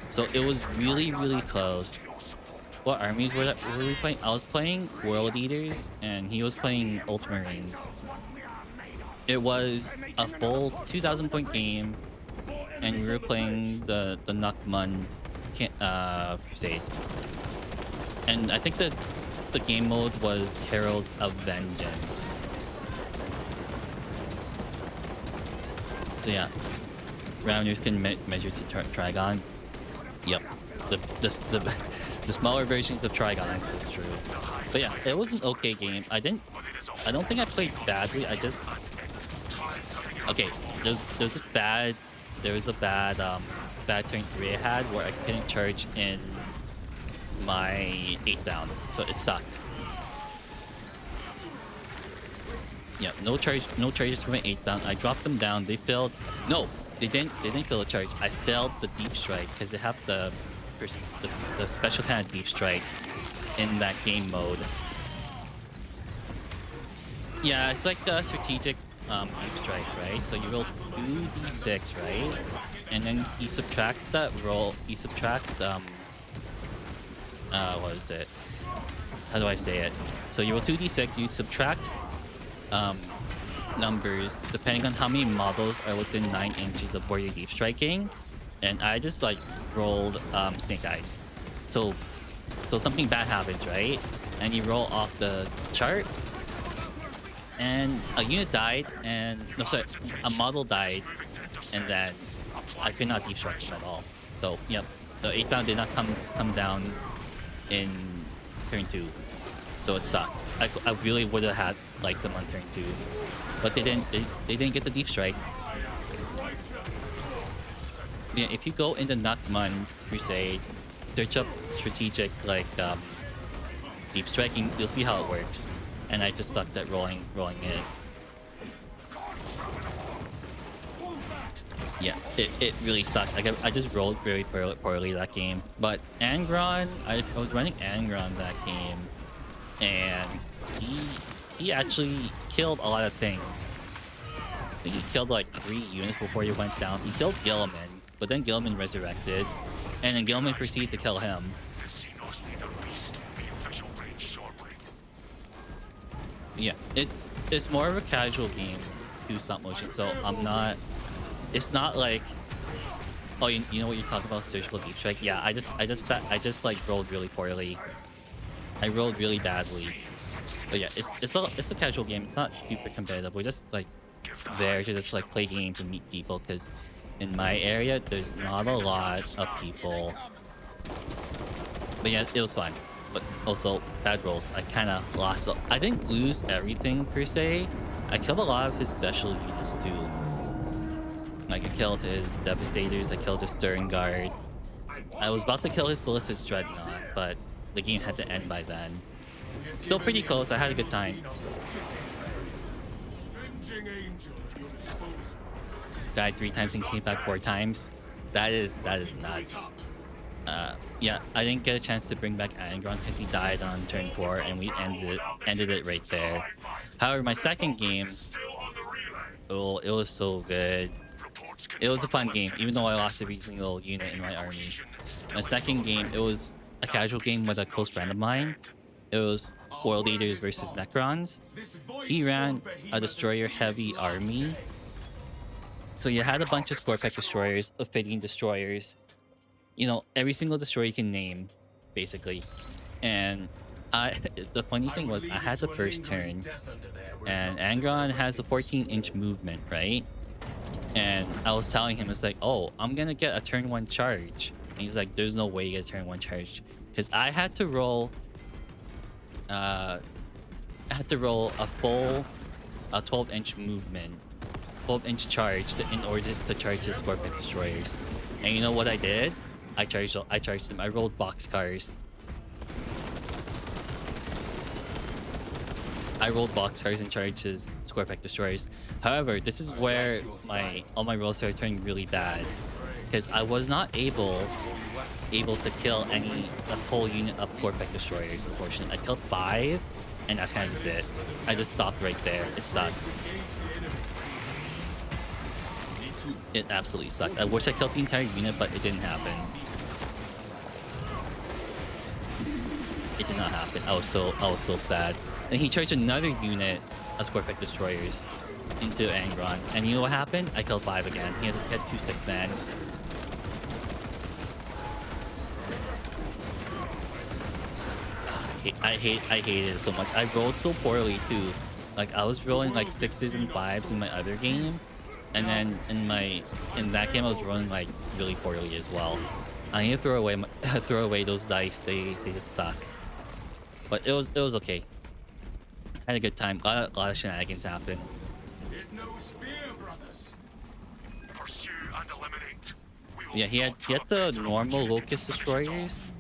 So it was really close. What armies were we playing? I was playing World Eaters, and he was playing Ultramarines. It was a full 2,000 point game, and we were playing the Nukmund Crusade. And I think the game mode was Heralds of Vengeance. So yeah, Rounders can measure to Trigon. Yep, the smaller versions of Trigons is true. But yeah, it was an okay game. I don't think I played badly. I just okay. There's a bad turn 3 I had where I couldn't charge in my 8-bound, so it sucked. Yeah, no charges for my 8-bound. I dropped them down. They failed. No, they didn't fail a charge. I failed the deep strike because they have the special kind of deep strike in that game mode. Yeah, it's like the strategic deep strike, right? So you roll 2d6, right? And then you subtract that roll. You subtract what is it? How do I say it? So you roll 2d6. You subtract numbers depending on how many models are within 9 inches of where you're deep striking. And I just like rolled snake eyes. So something bad happens, right? And you roll off the chart, and a unit died, and no, sorry, a model died, and then I could not deep strike him at all. So yep, the 8-bound did not come down in turn 2, so it sucked. I really would have had like them on turn 2, but they didn't get the deep strike. Yeah, if you go into Nukmund Crusade, search up strategic like deep striking, you'll see how it works. And I just sucked at rolling it. Yeah, it really sucked. Like I just rolled very poorly that game. But Angron, I was running Angron that game, and he actually killed a lot of things. I think he killed like 3 units before he went down. He killed Gilliman, but then Gilliman resurrected, and then Gilliman proceeded to kill him. Yeah, it's more of a casual game to stop motion, so I'm not. It's not like, oh, you know what you're talking about, searchable deep strike. Yeah, I just like rolled really poorly. I rolled really badly. But yeah, it's a casual game. It's not super competitive. We're just like there to just like play games and meet people, because in my area there's not a lot of people. But yeah, it was fun. but also bad rolls. I kind of lost. I didn't lose everything per se. I killed a lot of his special units too. Like I killed his Devastators, I killed his Stern Guard. I was about to kill his Ballistic Dreadnought, but the game had to end by then. Still pretty close. I had a good time. Died 3 times and came back 4 times. That is nuts. Yeah, I didn't get a chance to bring back Angron because he died on turn 4, and we ended it right there. However, my second game, oh, it was so good. It was a fun game, even though I lost every single unit in my army. My second game, it was a casual game with a close friend of mine. It was World Eaters versus Necrons. He ran a destroyer heavy army. So you had a bunch of Scorpec destroyers, Ophidian destroyers. You know, every single destroyer you can name, basically. And the funny thing was, I had the first turn, and Angron has a 14-inch movement, right? And I was telling him, it's like, oh, I'm gonna get a turn 1 charge. And he's like, there's no way you get a turn 1 charge. Because I had to roll a full 12-inch movement, 12-inch charge in order to charge his Scorpion destroyers. And you know what I did? I charged them. I rolled boxcars. I rolled boxcars and charged his Scorpion destroyers. However, this is where all my rolls started turning really bad, because I was not able to kill a whole unit of Scorpion destroyers. Unfortunately, I killed 5, and that's kind of just it. I just stopped right there. It sucked. It absolutely sucked. I wish I killed the entire unit, but it didn't happen. It did not happen. I was so sad. And he charged another unit of Scorpion destroyers into Angron, and you know what happened? I killed 5 again. He had 2 6-mans. I hated it so much. I rolled so poorly too. Like I was rolling like 6s and 5s in my other game, and then in that game I was rolling like really poorly as well. I need to throw away those dice. They just suck. But it was okay. I had a good time. A lot of shenanigans happened. It knows fear, brothers. Pursue and eliminate. Yeah, he had the normal Locust destroyers,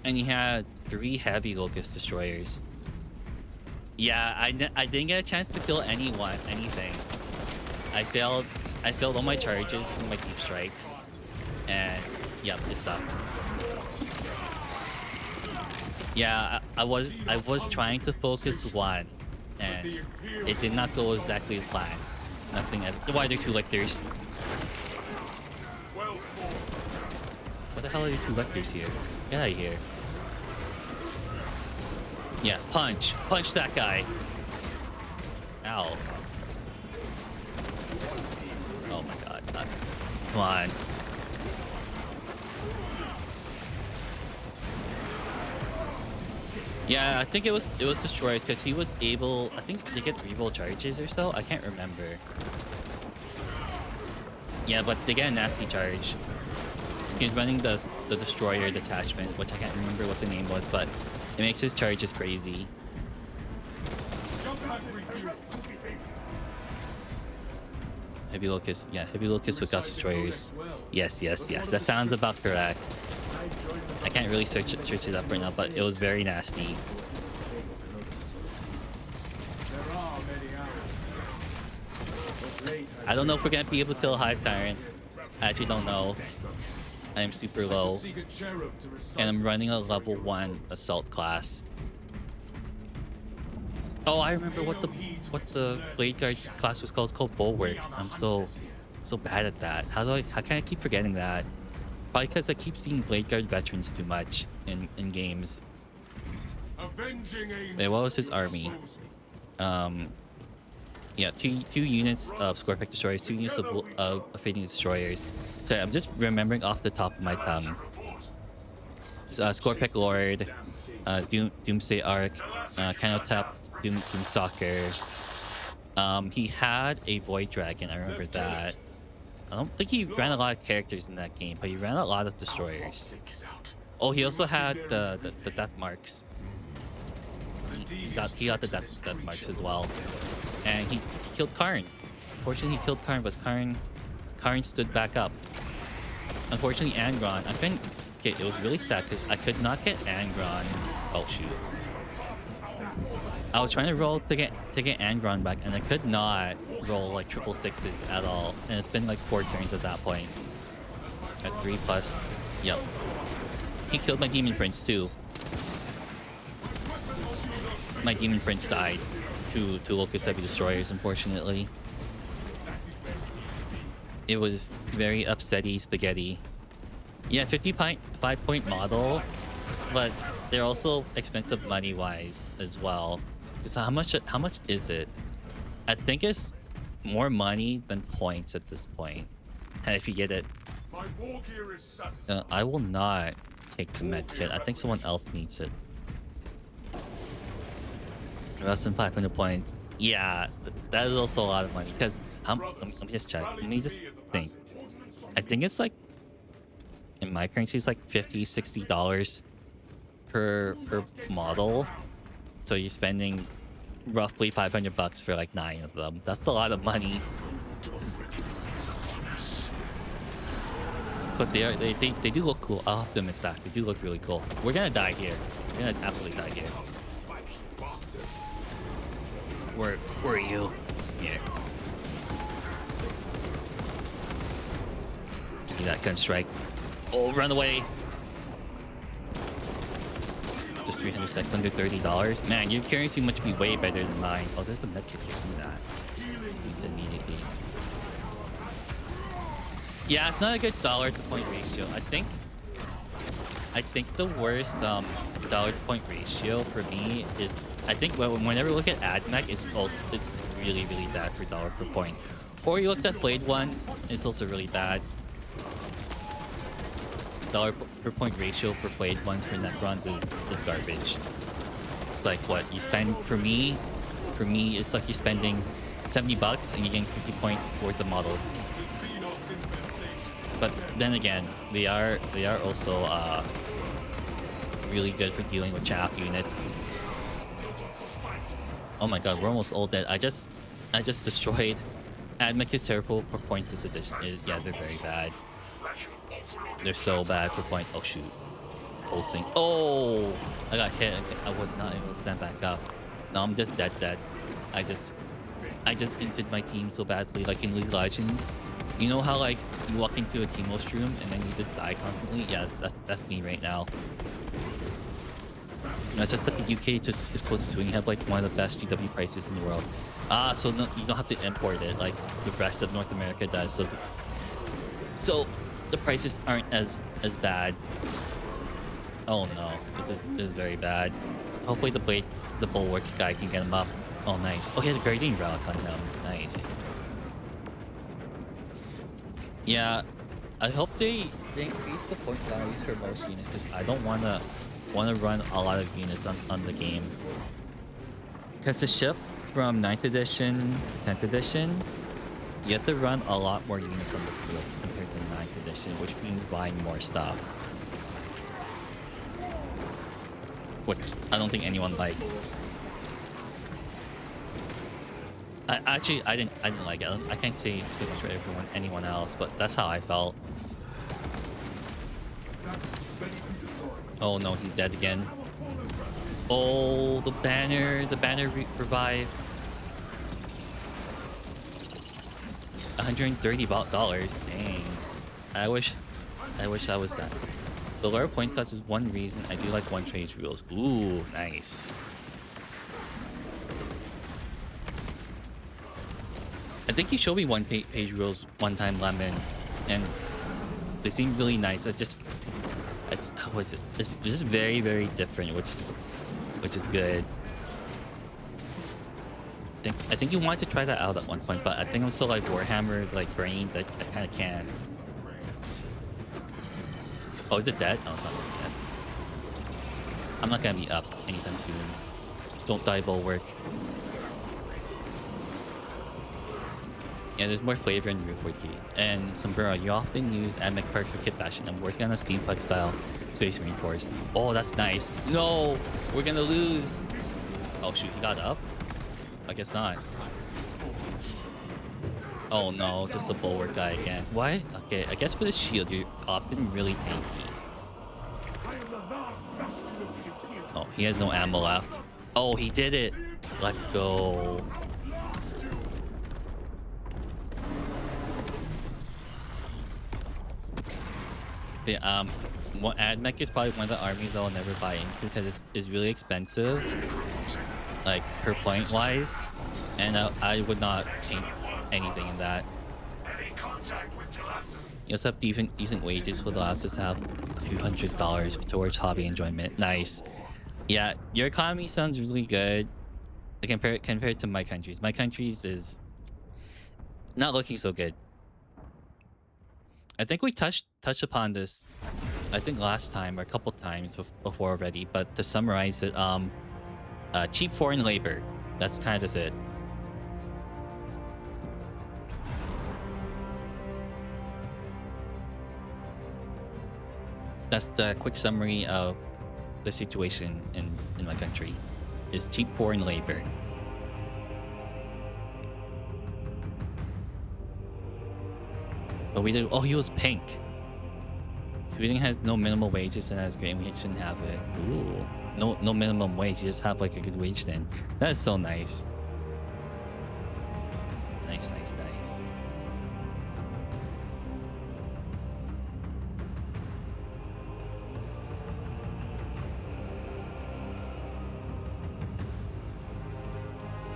and he had 3 heavy Locust destroyers. Yeah, I didn't get a chance to kill anything. I failed all my charges from my deep strikes, and yep, it sucked. Yeah, I was trying to focus 1, and it did not go exactly as planned. Nothing. Why are there 2 lictors? What the hell are there 2 lictors here? Get out of here. Yeah, punch that guy. Ow. Oh my god. Come on. Yeah, I think it was destroyers, because he was able, I think, to get reroll charges or so. I can't remember. Yeah, but they get a nasty charge. He's running the destroyer detachment, which I can't remember what the name was, but it makes his charges crazy. Heavy Locust, yeah, Heavy Locust with Gust destroyers. Yes, that sounds about correct. I can't really search it up right now, but it was very nasty. I don't know if we're gonna be able to kill a Hive Tyrant. I actually don't know. I am super low, and I'm running a level 1 assault class. Oh, I remember what the Blade Guard class was called. It's called Bulwark. I'm so bad at that. How can I keep forgetting that? Probably because I keep seeing Blade Guard veterans too much in games. Wait, what was his army? Yeah, two units of Scorpion destroyers, 2 units of Fading destroyers. So I'm just remembering off the top of my tongue. Scorpion Lord, Doomsday Arc, Canotep, Doomstalker. He had a Void Dragon. I remember that. I don't think he ran a lot of characters in that game, but he ran a lot of destroyers. Oh, he also had the Death Marks. he got the death marks as well, and he killed Karn. Unfortunately, he killed Karn, but Karn stood back up. Unfortunately, Angron, I couldn't get. It was really sad because I could not get Angron. Oh shoot! I was trying to roll to get Angron back, and I could not roll like triple sixes at all. And it's been like 4 turns at that point. At 3+. Yep. He killed my Demon Prince too. My Demon Prince died to Locust Heavy Destroyers, unfortunately. It was very upsetty spaghetti. Yeah, 55-point model, but they're also expensive money-wise as well. So how much is it? I think it's more money than points at this point. And if you get it, I will not take the med kit. I think someone else needs it. Less than 500 points. Yeah, that is also a lot of money. Because let me just check. Let me just think. I think it's like in my currency, it's like $50-$60 per model. So you're spending roughly $500 for like 9 of them. That's a lot of money. But they do look cool. I'll have to admit that. They do look really cool. We're gonna die here. We're gonna absolutely die here. Where are you? Here. Give me that gun strike. Oh, run away. Just 300 seconds under $30. Man, your currency must be way better than mine. Oh, there's a medkit here. Give me that. Use it immediately. Yeah, it's not a good dollar to point ratio. I think the worst dollar to point ratio for me is, I think whenever we look at AdMech, it's really bad for dollar per point. Or you looked at Blade ones, it's also really bad. Dollar per point ratio for Blade ones for Necrons is garbage. It's like what you spend for me it's like you're spending $70 and you're getting 50 points worth of models. But then again, they are also really good for dealing with chaff units. Oh my god, we're almost all dead. I just destroyed AdMech is terrible for points this edition. Yeah, they're very bad. They're so bad for point. Oh shoot. Pulsing. Oh, I got hit. I was not able to stand back up. No, I'm just dead. I just inted my team so badly, like in League of Legends. You know how like you walk into a team host room and then you just die constantly? Yeah, that's me right now. It's just that the UK is closest to it. You have like one of the best GW prices in the world. So no, you don't have to import it like the rest of North America does. So the prices aren't as bad. Oh no, this is very bad. Hopefully the bulwark guy can get him up. Oh nice. Oh, he had a Guardian Relic on him. Nice. Yeah, I hope they increase the point values for most units because I don't wanna run a lot of units on the game. Because to shift from 9th edition to 10th edition, you have to run a lot more units on the field compared to 9th edition, which means buying more stuff. Which I don't think anyone liked. I didn't like it. I can't say much for anyone else, but that's how I felt. Oh no, he's dead again. Oh, the banner revived. $130. Dang. I wish I was that. The lower point cost is one reason I do like one trade rules. Ooh, nice. I think you showed me one page rules one time, Lemon, and they seem really nice. How was it? It's just very different, which is good. I think you wanted to try that out at one point, but I think I'm still like Warhammer like brain that I kind of can. Oh, is it dead? No, it's not dead yet. I'm not gonna be up anytime soon. Don't die, bulwark. Yeah, there's more flavor in Root 48. And Sombrero, you often use AdMech card for kit bashing. I'm working on a steampunk style Space Marine Force. Oh, that's nice. No, we're gonna lose. Oh shoot, he got up? I guess not. Oh no, it's just a bulwark guy again. Why? Okay, I guess with a shield, you're often really tanky. Oh, he has no ammo left. Oh, he did it. Let's go. Yeah, AdMech is probably one of the armies I'll never buy into because it's really expensive, like per point wise, and I would not paint anything in that. You also have decent wages for the losses. Have a few $100s towards hobby enjoyment. Nice. Yeah, your economy sounds really good. Compared to my country's. My country's is not looking so good. I think we touched upon this, I think last time or a couple times before already. But to summarize it, cheap foreign labor. That's kind of just it. That's the quick summary of the situation in my country. Is cheap foreign labor. But we did. Oh, he was pink. Sweden has no minimum wages and that's great. We shouldn't have it. Ooh, no minimum wage. You just have like a good wage then. That is so nice. Nice.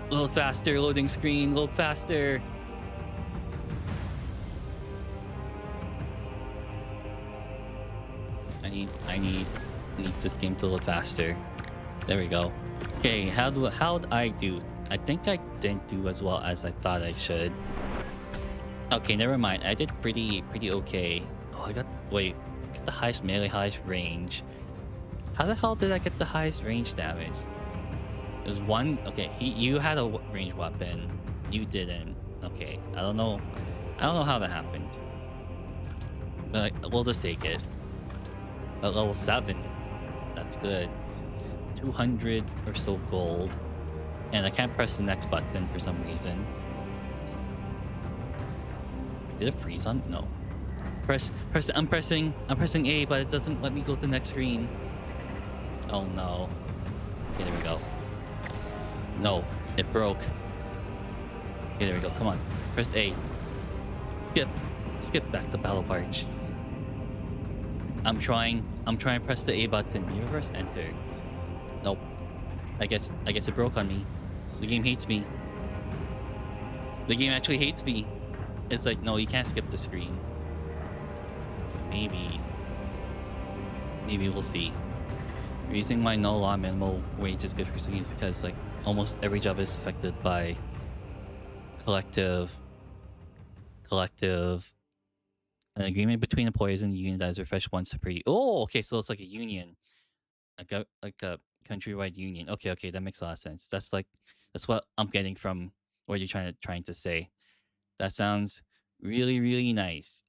A little faster, loading screen, a little faster. I need this game to load faster. There we go. Okay, how'd I do? I think I didn't do as well as I thought I should. Okay, never mind. I did pretty okay. Oh, I got the highest melee, highest range. How the hell did I get the highest range damage? There's one. Okay, you had a ranged weapon. You didn't. Okay, I don't know how that happened. But we'll just take it. At level 7. That's good. 200 or so gold. And I can't press the next button for some reason. Did it freeze on? No. Press. I'm pressing A, but it doesn't let me go to the next screen. Oh no. Okay, there we go. No, it broke. Okay, there we go. Come on. Press A. Skip back to Battle Barge. I'm trying to press the A button. You press enter. Nope. I guess it broke on me. The game hates me. The game actually hates me. It's like, no, you can't skip the screen. Maybe we'll see. The reason why no law minimal wage is good for swinging is because like almost every job is affected by collective an agreement between employers and the union that is refreshed once per year. Oh, okay, so it's like a union, like a countrywide union. Okay, that makes a lot of sense. That's what I'm getting from what you're trying to say. That sounds really nice.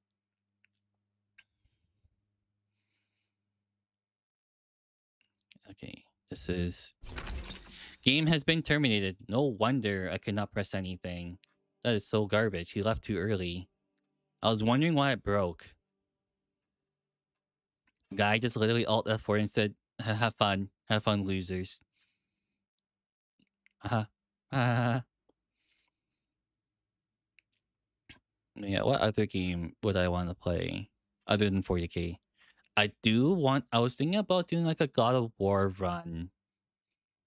Okay, this is game has been terminated. No wonder I could not press anything. That is so garbage. He left too early. I was wondering why it broke. Guy just literally alt F4 and said, have fun, losers. Yeah, what other game would I want to play other than 40k? I was thinking about doing like a God of War run,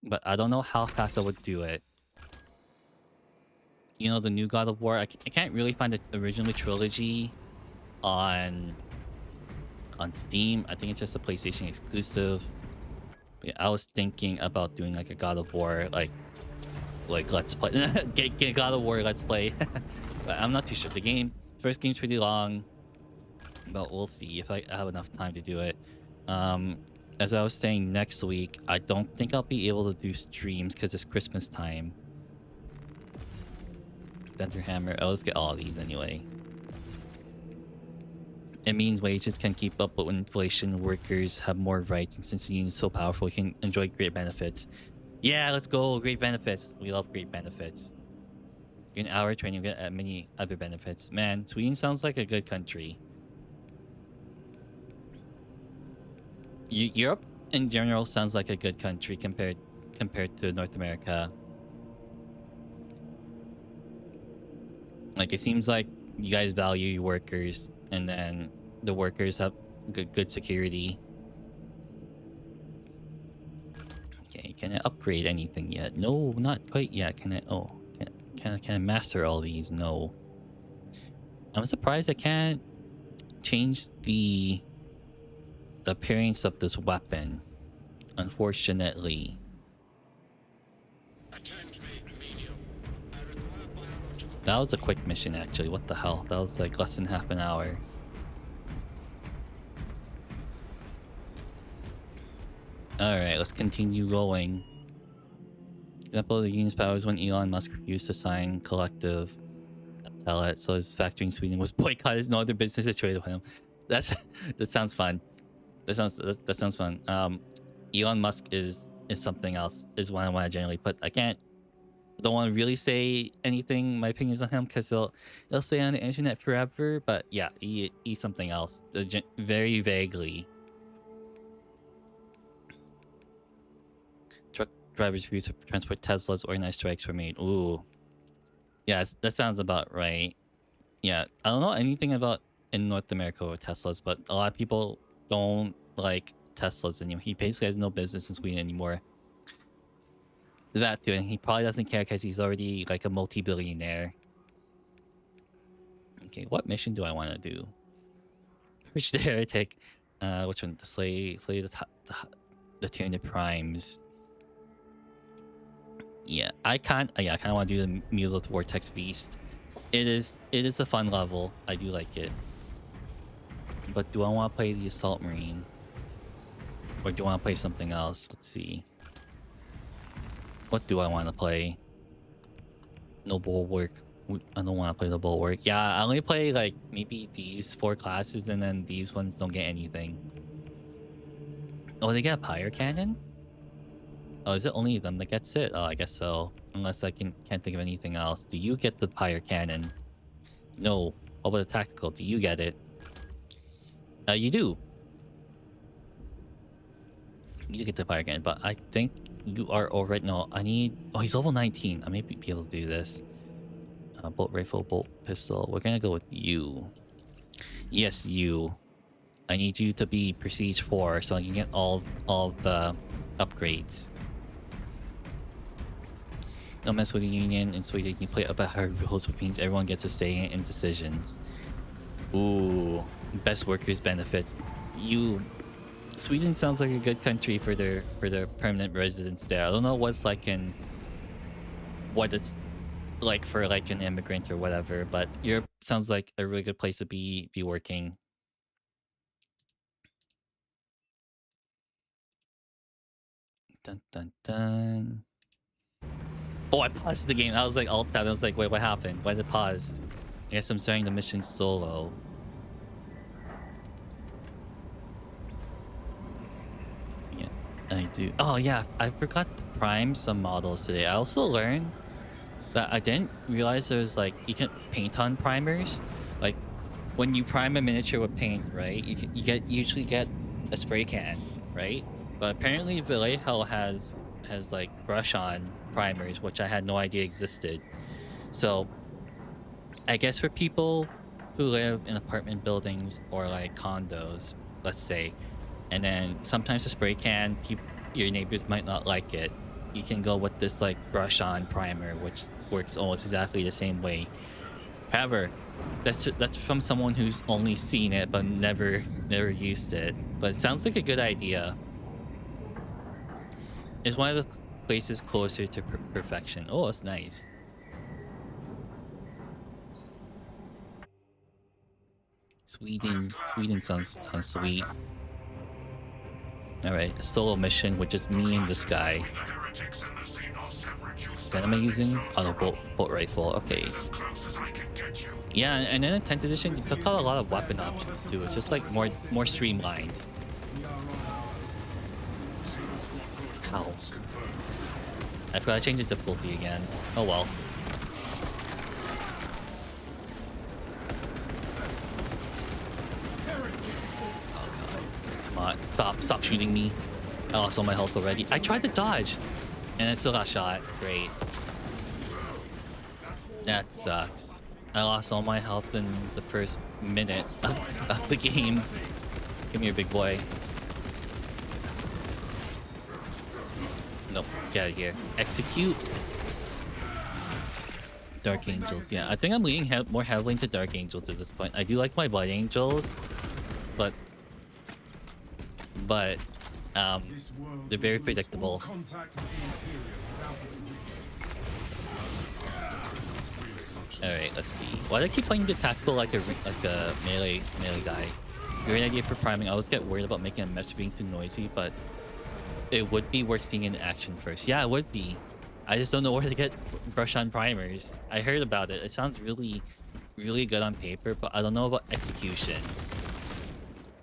but I don't know how fast I would do it. You know, the new God of War, I can't really find the original trilogy on Steam. I think it's just a PlayStation exclusive. But yeah, I was thinking about doing like a God of War, like let's play. get God of War, let's play. But I'm not too sure. First game's pretty long, but we'll see if I have enough time to do it. As I was saying, next week, I don't think I'll be able to do streams because it's Christmas time. Denter Hammer. I'll just get all of these anyway. It means wages can keep up with inflation. Workers have more rights, and since the union is so powerful, we can enjoy great benefits. Yeah, let's go. Great benefits. We love great benefits. In our training, we get many other benefits. Man, Sweden sounds like a good country. Europe in general sounds like a good country compared to North America. Like it seems like you guys value your workers, and then the workers have good security. Okay, can I upgrade anything yet? No, not quite yet. Can I? Oh, can I master all these? No. I'm surprised I can't change the appearance of this weapon. Unfortunately. That was a quick mission, actually. What the hell? That was like less than half an hour. Alright, let's continue going. Example of the union's powers when Elon Musk refused to sign collective appellate, so his factory in Sweden was boycotted. No other business is traded with him. That sounds fun. That sounds fun. Elon Musk is something else. Is what I want to generally put. Don't want to really say anything. My opinions on him because he'll stay on the internet forever. But yeah, he's something else. Very vaguely. Truck drivers refused to transport Teslas. Organized strikes were made. Ooh, yeah, that sounds about right. Yeah, I don't know anything about in North America with Teslas, but a lot of people don't like Teslas anymore. He basically has no business in Sweden anymore. That too, and he probably doesn't care because he's already like a multi-billionaire. Okay, what mission do I want to do? Which the heretic? Which one? The slay the Tyranid primes. Yeah, I kind of want to do the Mule of the Vortex Beast. It is a fun level. I do like it. But do I want to play the Assault Marine? Or do I want to play something else? Let's see. What do I want to play? No Bulwark. I don't want to play the Bulwark. Yeah, I only play like maybe these 4 classes and then these ones don't get anything. Oh, they get a Pyre Cannon? Oh, is it only them that gets it? Oh, I guess so. Unless I can't think of anything else. Do you get the Pyre Cannon? No. What about the Tactical? Do you get it? You do. You get the Pyre Cannon, but I think you are already... No, I need... Oh, he's level 19. I may be able to do this. Bolt rifle, bolt pistol. We're gonna go with you. Yes, you. I need you to be Prestige 4 so I can get all the upgrades. Don't mess with the Union. In Sweden, you play about her rules, which means everyone gets a say in decisions. Ooh, best workers benefits. Sweden sounds like a good country for their permanent residents there. I don't know what's like in what it's like for like an immigrant or whatever, but Europe sounds like a really good place to be working. Dun dun dun. Oh, I paused the game. I was like alt tab. I was like, wait, what happened? Why did it pause? I guess I'm starting the mission solo. Yeah, I do. Oh yeah, I forgot to prime some models today. I also learned that I didn't realize there's like you can paint on primers. Like when you prime a miniature with paint, right? You usually get a spray can, right? But apparently Vallejo has like brush on primers, which I had no idea existed. So I guess for people who live in apartment buildings or like condos, let's say, and then sometimes a spray can, your neighbors might not like it. You can go with this like brush on primer, which works almost exactly the same way. However, that's from someone who's only seen it but never used it. But it sounds like a good idea. It's one of the places closer to perfection. Oh, it's nice. Sweden sounds sweet. All right, solo mission, which is me and this guy. What am I using? Oh, no, bolt rifle. Okay. Yeah, and then in 10th edition, you took out a lot of weapon options too. It's just like more streamlined. How? I forgot to change the difficulty again. Oh well. Oh god. Come on. Stop shooting me. I lost all my health already. I tried to dodge. And it still got shot. Great. That sucks. I lost all my health in the first minute of the game. Come here, big boy. Nope. Get out of here. Execute. Dark Angels. Yeah, I think I'm leaning more heavily into Dark Angels at this point. I do like my Blood Angels, but they're very predictable. Alright, let's see. Why do I keep playing the tactical like a melee guy? It's a great idea for priming. I always get worried about making a mesh being too noisy, but it would be worth seeing in action first. Yeah, it would be. I just don't know where to get brush on primers. I heard about it. It sounds really, really good on paper, but I don't know about execution.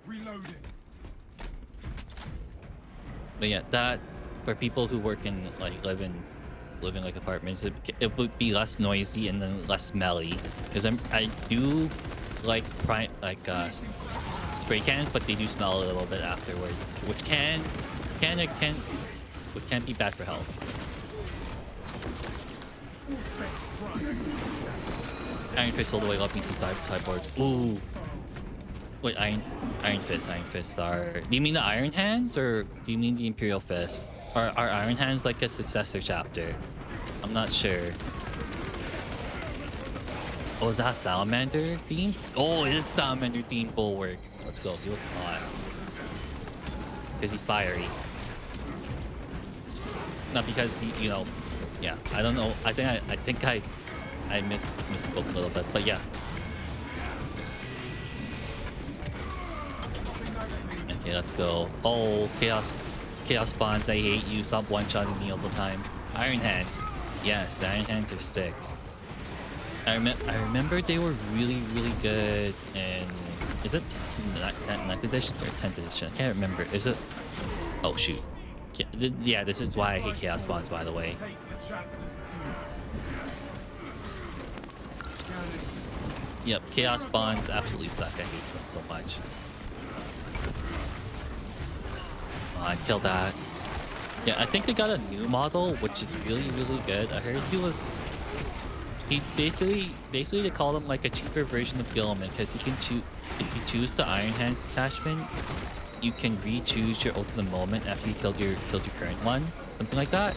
Reloading. But yeah, that for people who work in like live in like apartments, it would be less noisy and then less smelly. Because I do like spray cans, but they do smell a little bit afterwards, which can be bad for health. Iron Fist all the way up into cyborgs. Ooh. Wait, Iron Fists are... Do you mean the Iron Hands, or do you mean the Imperial Fist? Are Iron Hands like a successor chapter? I'm not sure. Oh, is that a Salamander theme? Oh, it is Salamander theme Bulwark. Let's go. He looks hot. Because he's fiery. Not because he, you know... Yeah, I don't know. I think I misspoke a little bit, but yeah. Okay, let's go. Oh, Chaos spawns. I hate you. Stop one-shotting me all the time. Iron Hands. Yes, the Iron Hands are sick. I remember they were really, really good in... Is it 9th edition or 10th edition? I can't remember. Is it... Oh, shoot. Yeah, this is why I hate Chaos spawns, by the way. Yep, Chaos spawns absolutely suck. I hate them so much. Come on, kill that. Yeah, I think they got a new model, which is really, really good. I heard he basically they call him like a cheaper version of Gilman, because he can choose, if you choose the Iron Hands attachment, you can re-choose your ult in the moment after you killed your current one, something like that.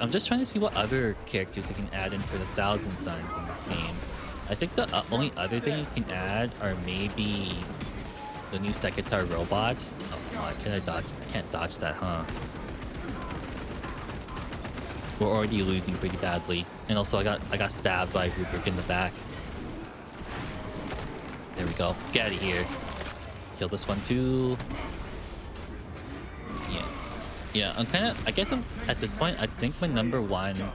I'm just trying to see what other characters you can add in for the 1,000 Suns in this game. I think the only other thing you can add are maybe the new Sekitar robots. Oh god, can I dodge? I can't dodge that, huh? We're already losing pretty badly, and also I got stabbed by Rubric in the back. There we go. Get out of here. Kill this one too. Yeah, I guess I'm at this point. I think my #1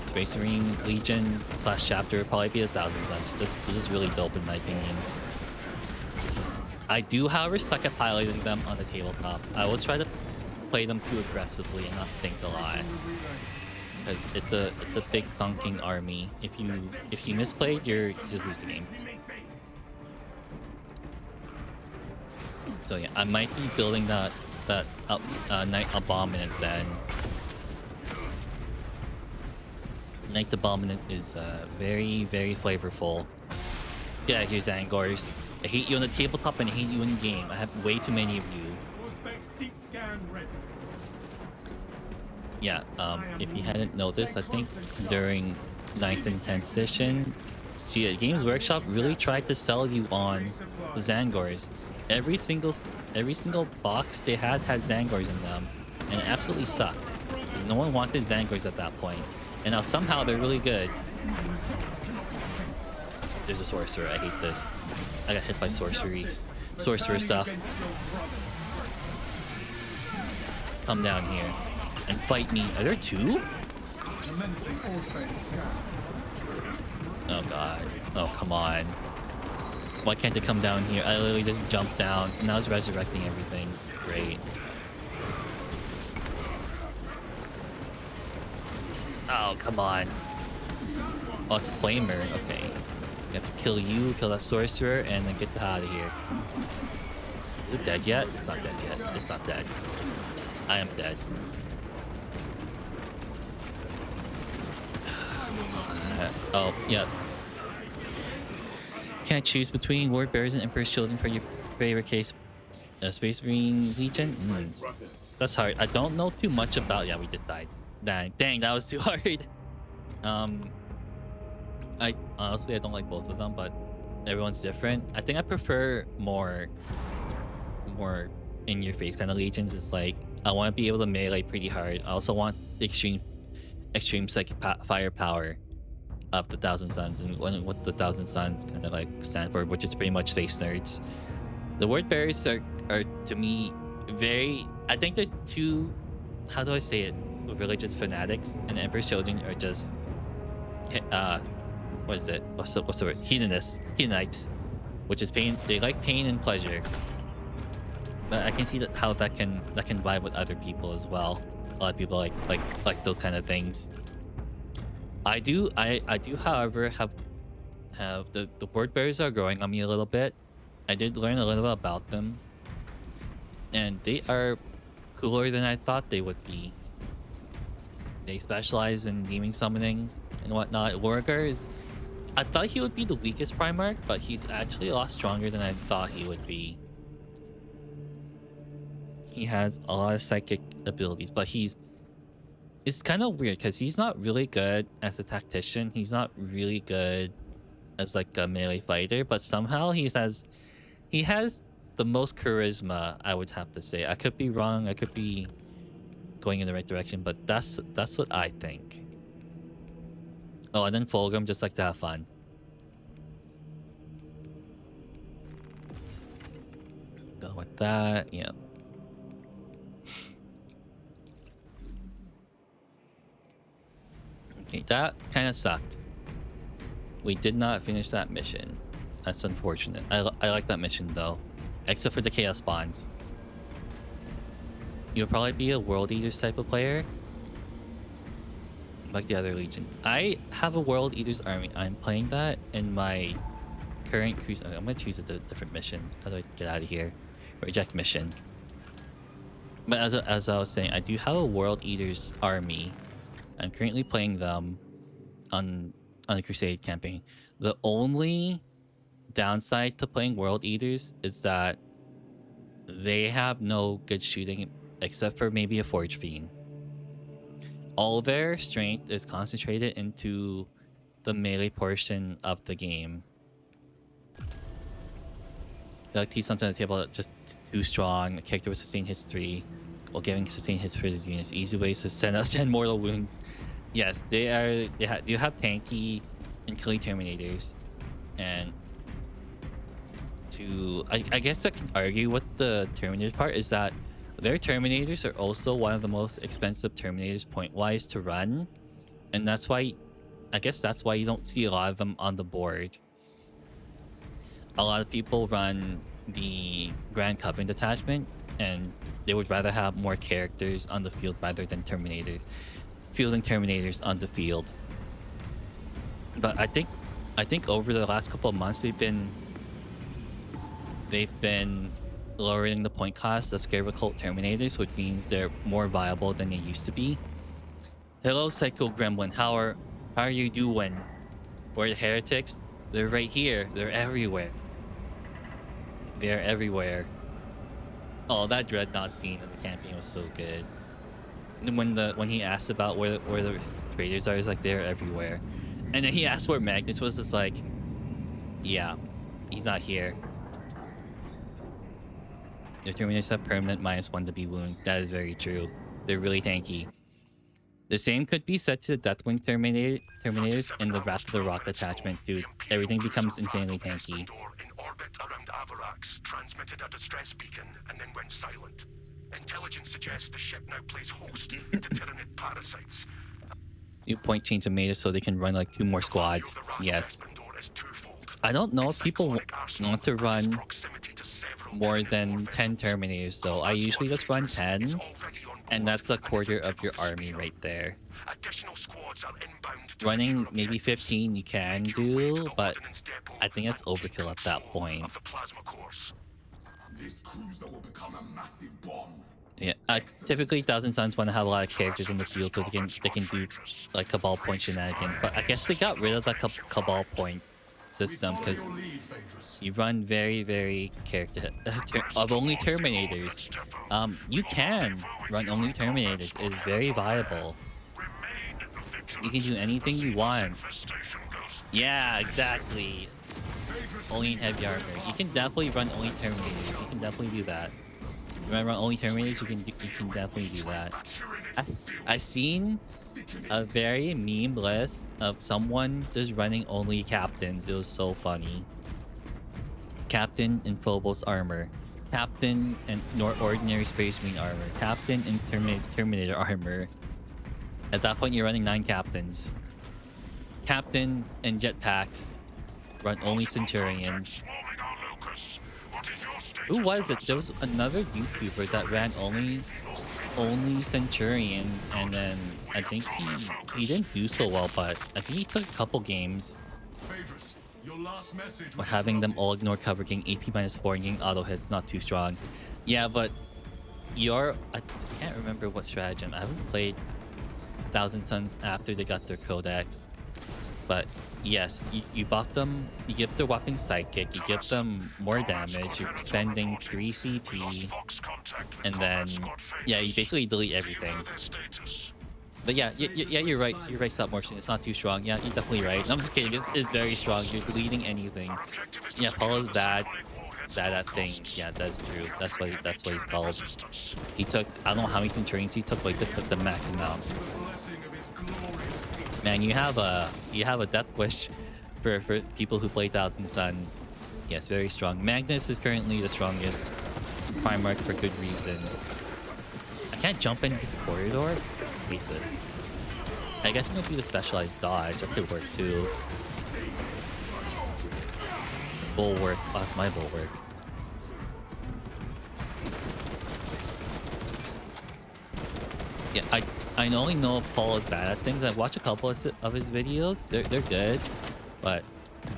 Space Marine Legion / chapter would probably be 1,000 Suns. This is really dope in my opinion. I do, however, suck at piloting them on the tabletop. I always try to play them too aggressively and not think a lot, because it's a big thunking army. If you misplayed, you just lose the game. So yeah, I might be building that Night Abominant then. Night Abominant is very, very flavorful. Yeah, here's Angors. I hate you on the tabletop and I hate you in game. I have way too many of you. Yeah, if you hadn't noticed, I think during 9th and 10th edition, Games Workshop really tried to sell you on the Zangors. Every single box they had Zangors in them, and it absolutely sucked. No one wanted Zangors at that point, and now somehow they're really good. There's a sorcerer. I hate this. I got hit by sorcerer stuff. Come down here and fight me. Are there two? Oh god. Oh come on. Why can't they come down here? I literally just jumped down and I was resurrecting everything. Great. Oh, come on. Oh, it's a flamer. Okay. You have to kill you, kill that sorcerer, and then get the hell out of here. Is it dead yet? It's not dead yet. It's not dead. I am dead. Oh, yeah. Can I choose between Ward Bears and Emperor's Children for your favorite case? Space Marine Legion? That's hard. I don't know too much about... Yeah, we just died. Dang, that was too hard. I honestly, I don't like both of them, but everyone's different. I think I prefer more in-your-face kind of legions. It's like I want to be able to melee pretty hard. I also want the extreme psychic firepower of the Thousand Suns, and what the Thousand Suns kind of like stand for, which is pretty much face nerds. The word bearers are to me very... I think they're two... How do I say it? Religious fanatics, and Emperor's Children are just what is it? What's the word? Hedonites, which is pain. They like pain and pleasure. But I can see how that can vibe with other people as well. A lot of people like those kind of things. I do, however, have the word bearers are growing on me a little bit. I did learn a little bit about them, and they are cooler than I thought they would be. They specialize in demon summoning and whatnot. Lorgar I thought he would be the weakest Primarch, but he's actually a lot stronger than I thought he would be. He has a lot of psychic abilities, but it's kind of weird because he's not really good as a tactician. He's not really good as like a melee fighter, but somehow he has the most charisma, I would have to say. I could be wrong. I could be going in the right direction, but that's what I think. Oh, and then Fulgrim just like to have fun. Go with that. Yeah. Okay, that kind of sucked. We did not finish that mission. That's unfortunate. I like that mission though, except for the chaos spawns. You'll probably be a World Eaters type of player, like the other legions. I have a World Eaters army. I'm playing that in my current cruise. I'm gonna choose a different mission. How do I get out of here? Reject mission. But as I was saying, I do have a World Eaters army. I'm currently playing them on a Crusade campaign. The only downside to playing World Eaters is that they have no good shooting except for maybe a Forge Fiend. All their strength is concentrated into the melee portion of the game. Like T-Sun's on the table, just too strong. The character with sustained hits 3 while giving sustained hits for his units. Easy ways to send us 10 mortal wounds. Yes, they have tanky and killing Terminators. And I guess I can argue with the Terminator part is that their Terminators are also one of the most expensive Terminators point-wise to run. And that's why, I guess that's why you don't see a lot of them on the board. A lot of people run the Grand Covenant detachment, and they would rather have more characters on the field rather than fielding Terminators on the field. But I think over the last couple of months they've been lowering the point cost of Scarab Cult Terminators, which means they're more viable than they used to be. Hello, Psycho Gremlin. How are you doing? Where the heretics? They're right here. They're everywhere. They're everywhere. Oh, that Dreadnought scene in the campaign was so good. And when he asked about where the traders are, he's like, they're everywhere. And then he asked where Magnus was. It's like, yeah, he's not here. Their Terminators have permanent -1 to be wound. That is very true. They're really tanky. The same could be said to the Deathwing Terminators in the Wrath of the Rock detachment, dude. Everything becomes insanely tanky. In orbit around Avarax, transmitted a distress beacon and then went silent. Intelligence suggests the ship now plays host to Tyranid parasites. You point chain tomatoes so they can run like 2 more squads. Yes. I don't know if people want to run more than 10 Terminators though. I usually just run 10 And that's a quarter of your army right there. Additional squads are inbound to Running secure maybe objectives. 15 you can Make your way to do, the but ordnance depot I think that's and take overkill at that control point. of the plasma cores. This cruiser will become a massive bomb. Yeah, typically Thousand Suns want to have a lot of characters in the field so they can do like Cabal point shenanigans. But I guess they got rid of that Cabal point system because you run very character of only Terminators. You can run only Terminators. It's very viable. You can do anything you want. Yeah, exactly. Only in heavy armor. You can definitely run only Terminators. You can definitely do that. If you run only Terminators, you can definitely do that. I seen a very meme list of someone just running only captains. It was so funny. Captain in Phobos armor. Captain and ordinary Space Marine armor. Captain in Terminator armor. At that point, you're running 9 captains. Captain and jetpacks. Run only Centurions. Who was it? There was another YouTuber that ran only Centurions, and then I think he didn't do so well, but I think he took a couple games. Having them all ignore cover, getting AP -4 and getting auto hits not too strong. Yeah, but I can't remember what stratagem. I haven't played Thousand Suns after they got their codex. But yes, you bought them, you give their weapon sidekick, you give them more damage, you're spending 3 CP, and then, yeah, you basically delete everything. But yeah, you're right, Stop Motion, it's not too strong. Yeah, you're definitely right. I'm just kidding, it's very strong, you're deleting anything. Yeah, Paulo's bad at thing. Yeah, that's true. That's what he's called. He took, I don't know how many Centurions he took, but he took the max amount. Man, you have a death wish for people who play Thousand Suns. Yes, very strong. Magnus is currently the strongest Primarch for good reason. I can't jump in this corridor. I hate this. I guess I'm gonna do the specialized dodge. That could work too. Bulwark. Oh, that's my bulwark. Yeah, I only know Paul is bad at things. I've watched a couple of his videos. They're good, but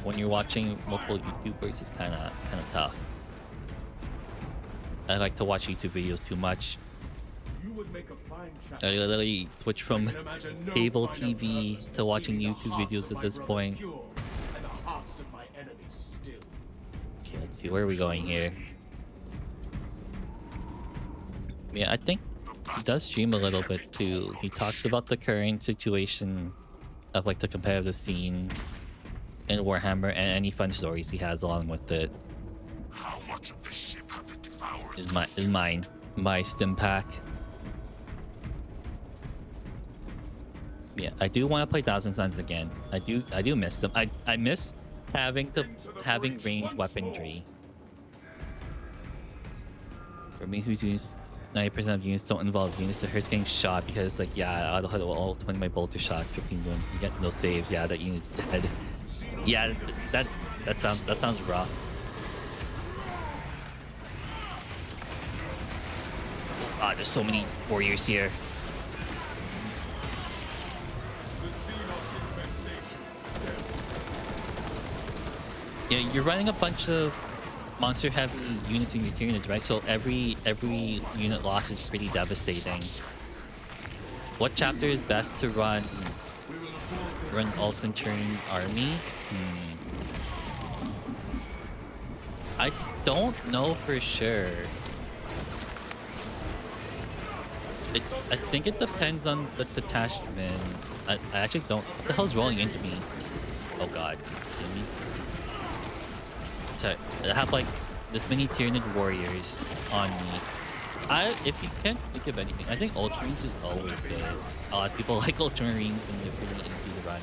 when you're watching multiple YouTubers, it's kind of tough. I like to watch YouTube videos too much. I literally switch from cable TV to watching YouTube videos at this point. Okay, let's see, where are we going here? Yeah, I think he does stream a little bit too. He talks about the current situation of like the competitive scene in Warhammer and any fun stories he has along with it. How much of the ship have it devoured? Is mine. My stim pack. Yeah, I do want to play Thousand Suns again. I do miss them. I miss having ranged weaponry. For me, who's used 90% of units don't involve units that hurts getting shot because like, yeah, I'll hit all 20 of my bolter shot, 15 wounds, you get no saves. Yeah, that unit's dead. Yeah, that sounds rough. Ah, there's so many warriors here. Yeah, you're running a bunch of monster heavy units in your Tyranids, right? So every unit loss is pretty devastating. What chapter is best to run all Centurion army? I don't know for sure. I think it depends on the detachment. I actually don't. What the hell's rolling into me? Oh god. So I have like this many Tyranid warriors on me. If you can't think of anything, I think Ultramarines is always good. A lot of people like Ultramarines and they're pretty easy to run.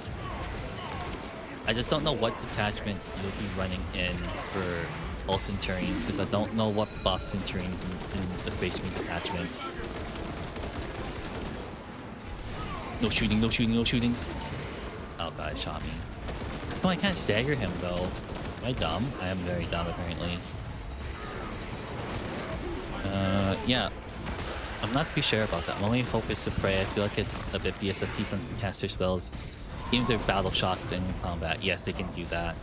I just don't know what detachment you'll be running in for all Centurions because I don't know what buff Centurions in the Space Marine detachments. No shooting, no shooting, no shooting. Oh god, it shot me. No, I can't stagger him though. Am I dumb? I am very dumb apparently. Yeah. I'm not too sure about that. I'm only focused to pray. I feel like it's a bit BS that T-Suns can cast their spells. Even if they're battle shocked in combat. Yes, they can do that.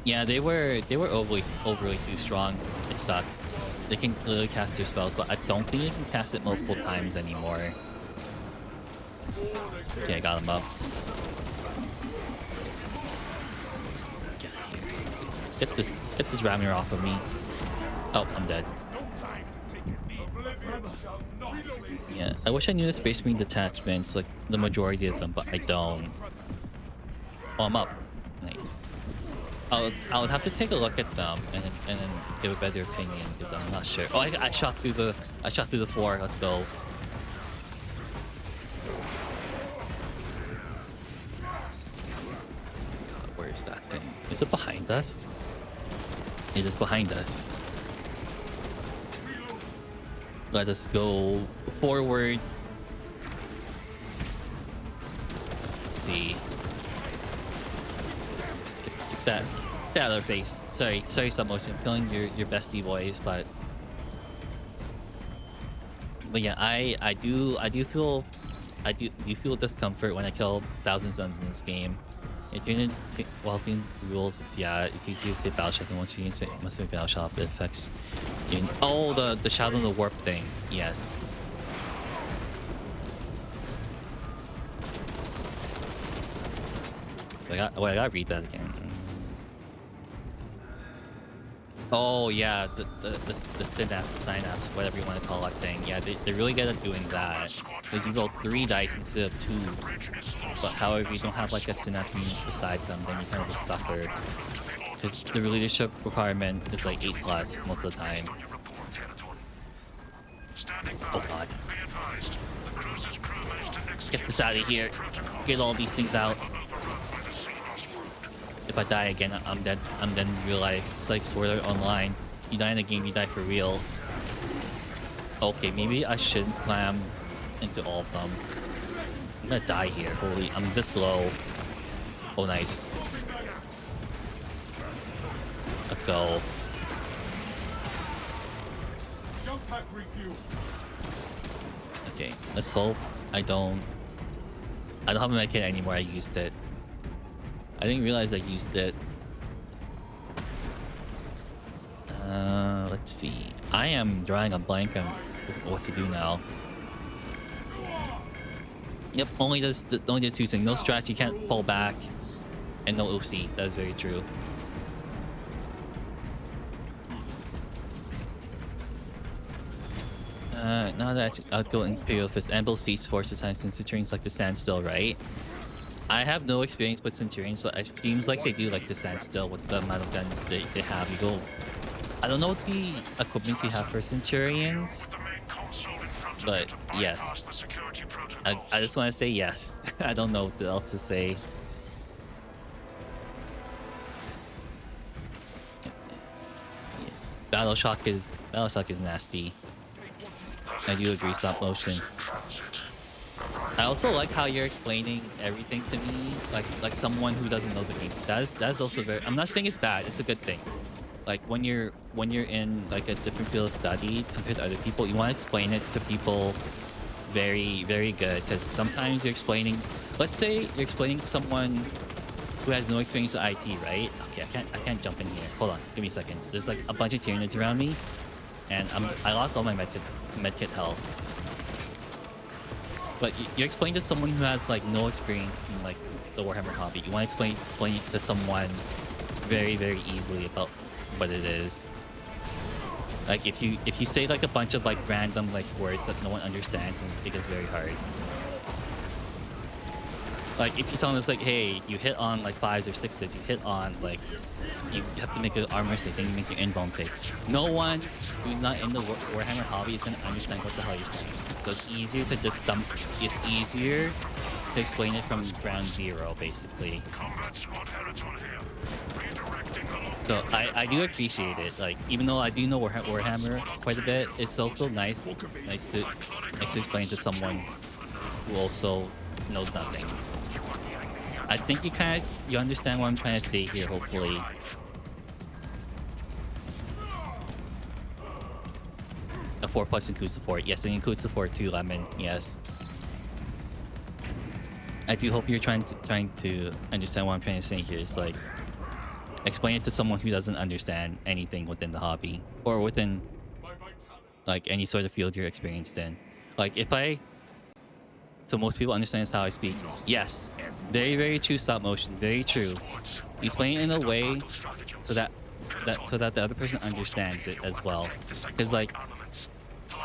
Yeah, they were overly too strong. It sucked. They can literally cast their spells, but I don't think you can cast it multiple times anymore. Okay, I got him up. Get this Ramir off of me. Oh, I'm dead. Yeah, I wish I knew the Space Marine detachments, like the majority of them, but I don't. Oh, I'm up. Nice. I would have to take a look at them and then give a better opinion because I'm not sure. Oh, I shot through the floor. Let's go. God, where is that thing? Is it behind us? It is behind us. Let us go forward. Let's see. Get that out of face. Sorry, stop motion. Killing your bestie voice, but yeah, I do feel discomfort when I kill 1,000 Suns in this game. If you're in while doing rules, it's easy to say battle shop, and once you must be battle shop, it affects. Oh, the shadow of the warp thing. Yes. I gotta read that again. Oh yeah, the synapse, whatever you want to call that thing. Yeah, they're really good at doing that. Because you roll 3 dice instead of 2. But however, you don't have like a synapse unit beside them, then you kind of just suffer. Because the leadership requirement is like 8+ most of the time. Oh god. Get this out of here. Get all these things out. If I die again, I'm dead. I'm dead in real life. It's like Sword Art Online. You die in a game, you die for real. Okay, maybe I shouldn't slam into all of them. I'm gonna die here. Holy, I'm this low. Oh, nice. Let's go. Okay, let's hope I don't have a medkit anymore. I used it. I didn't realize I used it. Let's see. I am drawing a blank on what to do now. Yep, only does 2 things. No strat, you can't fall back, and no OC. That is very true. Now that I'll go Imperial Fist, Amble Siege Forces times since Centurions like to stand still, right? I have no experience with Centurions, but it seems like they do like to stand still with the amount of guns they have. You go... I don't know what the equipments you have for Centurions, but yes. I just want to say yes. I don't know what else to say. Yes. Battle shock is nasty. I do agree, stop motion. I also like how you're explaining everything to me, like someone who doesn't know the game. That is also very. I'm not saying it's bad. It's a good thing. Like when you're in like a different field of study compared to other people, you want to explain it to people very, very good. Because sometimes you're explaining. Let's say you're explaining to someone who has no experience with IT, right? Okay, I can't jump in here. Hold on, give me a second. There's like a bunch of Tyranids around me, and I lost all my medkit health. But you explain to someone who has like no experience in like the Warhammer hobby. You want to explain to someone very, very easily about what it is. Like if you say like a bunch of like random like words that no one understands, and it gets very hard. Like if you someone is like, hey, you hit on like 5s or 6s, you hit on like you have to make an armor save, then you make your inbound save. No one who's not in the Warhammer hobby is gonna understand what the hell you're saying. So it's easier to just dump. It's easier to explain it from ground zero, basically. So I do appreciate it. Like even though I do know Warhammer quite a bit, it's also nice to explain to someone who also knows nothing. I think you understand what I'm trying to say here, hopefully. 4+ includes support. Yes, it includes support too, Lemon. Yes. I do hope you're trying to understand what I'm trying to say here. It's like, explain it to someone who doesn't understand anything within the hobby or within like any sort of field you're experienced in. Like so most people understand this how I speak. Yes, very true. Stop motion, very true. Explain it in a way so that the other person understands it as well. Because like,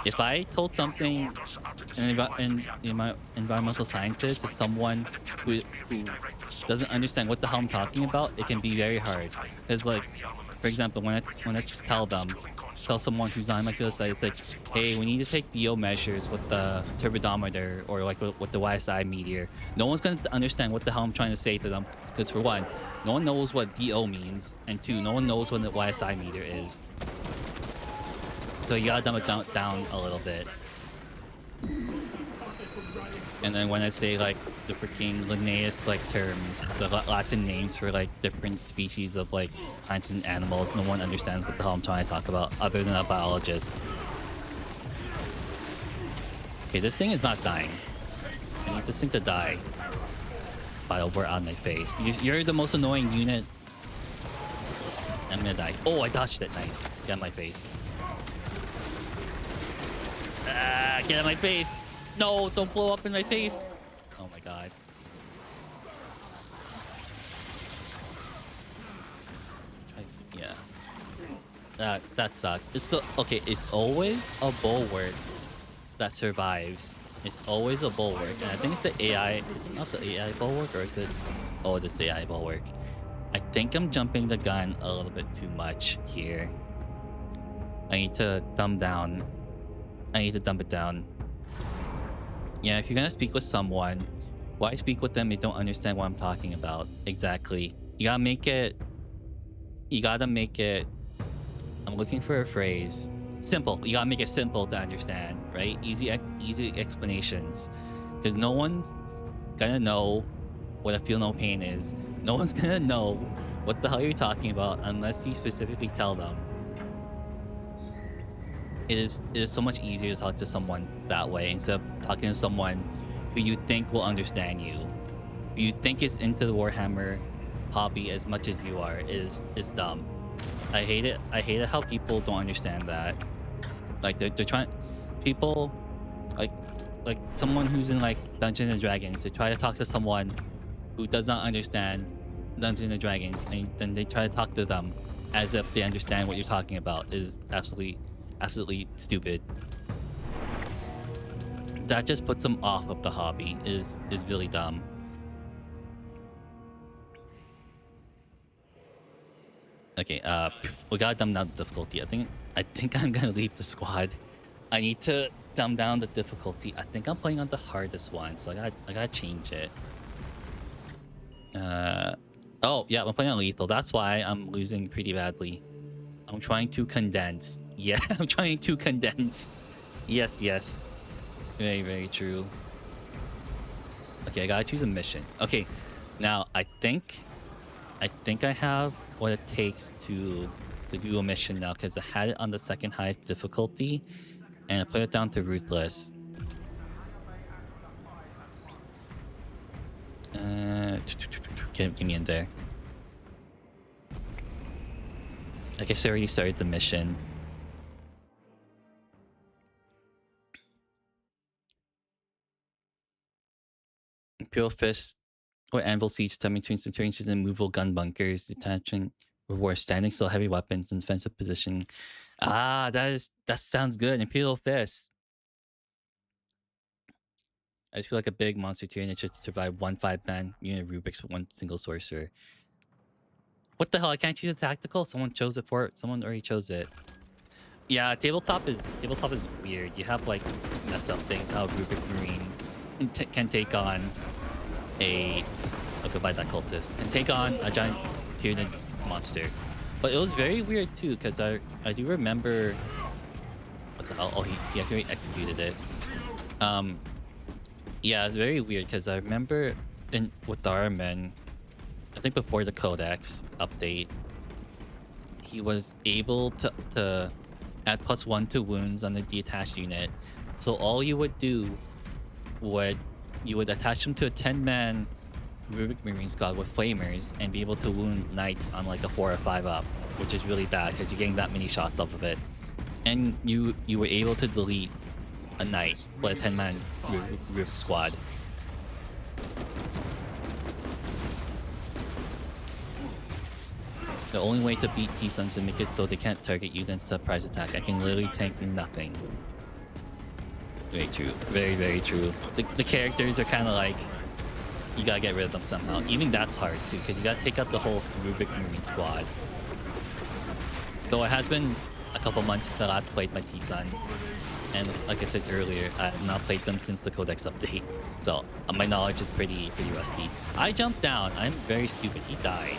if I told something in my environmental sciences to someone who doesn't understand what the hell I'm talking about, it can be very hard. Because like, for example, when I tell someone who's not in my field site, it's like, hey, we need to take DO measures with the turbidometer or like with the YSI meteor. No one's going to understand what the hell I'm trying to say to them. Because for one, no one knows what DO means, and two, no one knows what the YSI meter is. So you gotta dumb it down a little bit. And then when I say like the freaking Linnaeus like terms, the Latin names for like different species of like plants and animals, no one understands what the hell I'm trying to talk about other than a biologist. Okay, this thing is not dying. I need this thing to die. It's Bioware on my face. You're the most annoying unit. I'm gonna die. Oh, I dodged it. Nice. Get my face. Get out of my face. No, don't blow up in my face. Oh my god. Yeah. That sucked. Okay, it's always a bulwark that survives. It's always a bulwark. And I think it's the AI. Is it not the AI bulwark, or is it? Oh, it is the AI bulwark. I think I'm jumping the gun a little bit too much here. I need to dumb down. I need to dump it down. Yeah, if you're gonna speak with someone, why speak with them if you don't understand what I'm talking about? Exactly. You gotta make it... I'm looking for a phrase. Simple. You gotta make it simple to understand, right? Easy explanations. Because no one's gonna know what a feel no pain is. No one's gonna know what the hell you're talking about unless you specifically tell them. It is so much easier to talk to someone that way instead of talking to someone who you think will understand you. Who you think is into the Warhammer hobby as much as you are is dumb. I hate it. I hate it how people don't understand that. Like they're trying, people like someone who's in like Dungeons and Dragons, they try to talk to someone who does not understand Dungeons and Dragons, and then they try to talk to them as if they understand what you're talking about. Is absolutely stupid. That just puts them off of the hobby. Is really dumb. Okay, we gotta dumb down the difficulty. I think I'm gonna leave the squad. I need to dumb down the difficulty. I think I'm playing on the hardest one, so I gotta change it. Oh yeah, I'm playing on lethal. That's why I'm losing pretty badly. I'm trying to condense. Yeah, I'm trying to condense. Yes. Very true. Okay, I gotta choose a mission. Okay, now I think I have what it takes to do a mission now, because I had it on the second highest difficulty and I put it down to ruthless. Get me in there. I guess I already started the mission. Imperial Fist or Anvil Siege, attempting to installations and immovable gun bunkers, detaching reward standing still heavy weapons in defensive position. Ah, that sounds good. Imperial Fist. I just feel like a big monster tier and it should survive 1 5-man unit Rubik's with 1 single sorcerer. What the hell? I can't choose a tactical? Someone chose it for it. Someone already chose it. Yeah, tabletop is weird. You have like mess up things. How Rubik Marine can take on a... Okay, by that cultist. Can take on a giant Tyranid monster. But it was very weird too, because I do remember... What the hell? Oh, he actually executed it. Yeah, it's very weird, because I remember with Darman, I think before the Codex update, he was able to add +1 to wounds on the detached unit. So all you would do would you would attach them to a 10-man Rubik Marine squad with flamers and be able to wound knights on like a 4 or 5 up, which is really bad because you're getting that many shots off of it. And you were able to delete a knight with a 10-man Rubik squad. The only way to beat T-Suns and make it so they can't target you than surprise attack. I can literally tank nothing. Very true. Very, very true. The characters are kind of like, you gotta get rid of them somehow. Even that's hard too, because you gotta take out the whole Rubik Marine squad. Though it has been a couple months since I last played my T-Suns. And like I said earlier, I have not played them since the Codex update. So my knowledge is pretty rusty. I jumped down. I'm very stupid. He died.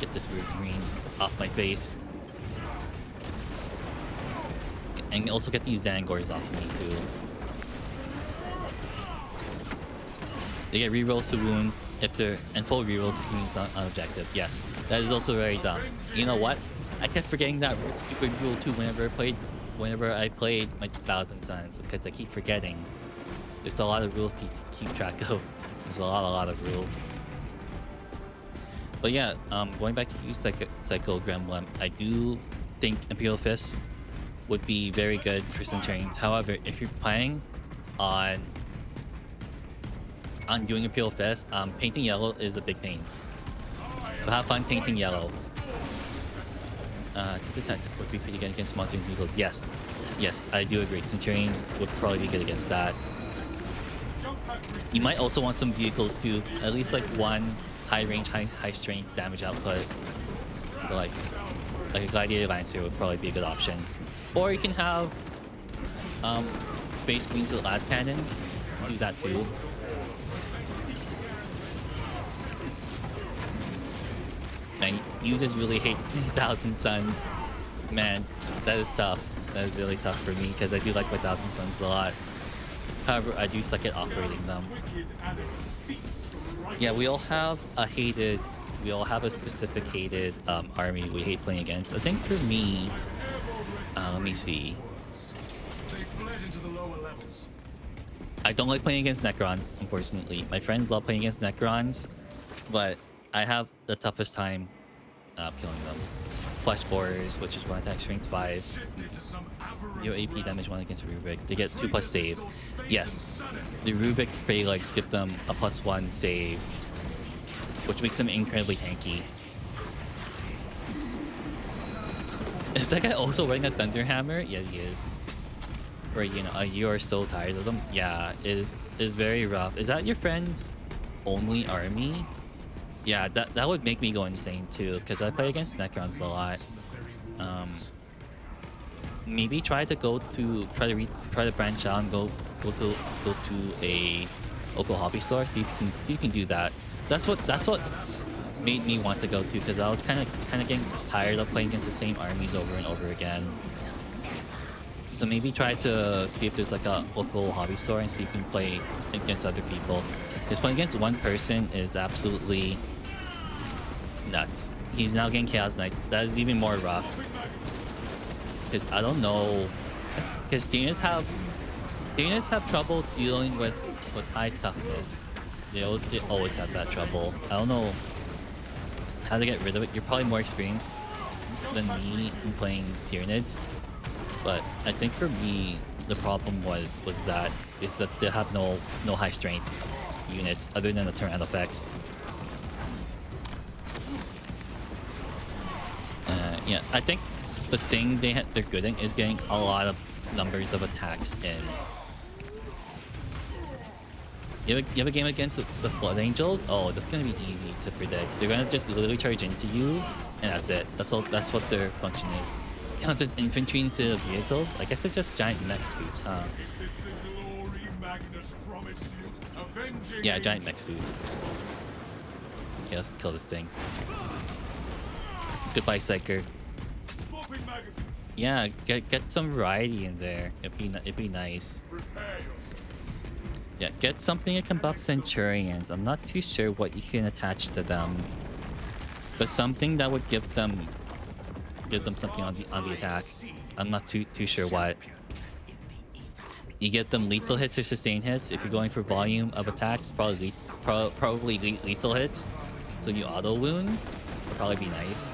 Get this weird green off my face. And also get these Zangors off of me too. They get rerolls to wounds if they're and full rerolls if wounds on objective. Yes, that is also very dumb. You know what? I kept forgetting that stupid rule too whenever I played my 1000 Suns because I keep forgetting. There's a lot of rules to keep track of. There's a lot of rules. But yeah, going back to you, Psycho Gremlin, I do think Imperial Fist would be very good for Centurions. However, if you're planning on doing Imperial Fist, painting yellow is a big pain. So have fun painting yellow. Twtich would be pretty good against monster vehicles. Yes, I do agree. Centurions would probably be good against that. You might also want some vehicles too, at least like one high range, high strength damage output. So like a Gladiator Lancer would probably be a good option. Or you can have Space Queens with las cannons. Do that too. Man, users really hate 1000 Suns. Man, that is tough. That is really tough for me because I do like my 1000 Suns a lot. However, I do suck at operating them. Yeah, we all have a specific hated army we hate playing against. I think for me, let me see. I don't like playing against Necrons, unfortunately. My friends love playing against Necrons, but I have the toughest time killing them. Flesh Borers, which is 1 attack strength 5. Your AP damage 1 against Rubik. They get 2+ save. Yes, the Rubik Prey legs give them a +1 save, which makes them incredibly tanky. Is that guy also wearing a Thunder Hammer? Yeah, he is. Or you are so tired of them. Yeah, it is very rough. Is that your friend's only army? Yeah, that would make me go insane too, because I play against Necrons a lot. Maybe try to branch out and go to a local hobby store. See if you can do that. That's what made me want to go to, because I was kind of getting tired of playing against the same armies over and over again. So maybe try to see if there's like a local hobby store and see if you can play against other people. Because playing against one person is absolutely nuts. He's now getting Chaos Knight. That is even more rough. Because I don't know. Because Tyranids have trouble dealing with high toughness. They always have that trouble. I don't know how to get rid of it. You're probably more experienced than me in playing Tyranids. But I think for me, the problem was that they have no high strength units other than the turn effects. Yeah, I think the thing they're good at is getting a lot of numbers of attacks in. You have a game against the Flood Angels? Oh, that's gonna be easy to predict. They're gonna just literally charge into you, and that's it. That's what their function is. Counts as infantry instead of vehicles? I guess it's just giant mech suits, huh? Yeah, giant mech suits. Okay, let's kill this thing. Goodbye, Psyker. Yeah, get some variety in there. It'd be nice. Yeah, get something that can buff Centurions. I'm not too sure what you can attach to them. but something that would give them something on the attack. I'm not too sure what. You get them lethal hits or sustained hits. If you're going for volume of attacks, probably lethal hits. So you auto wound would probably be nice.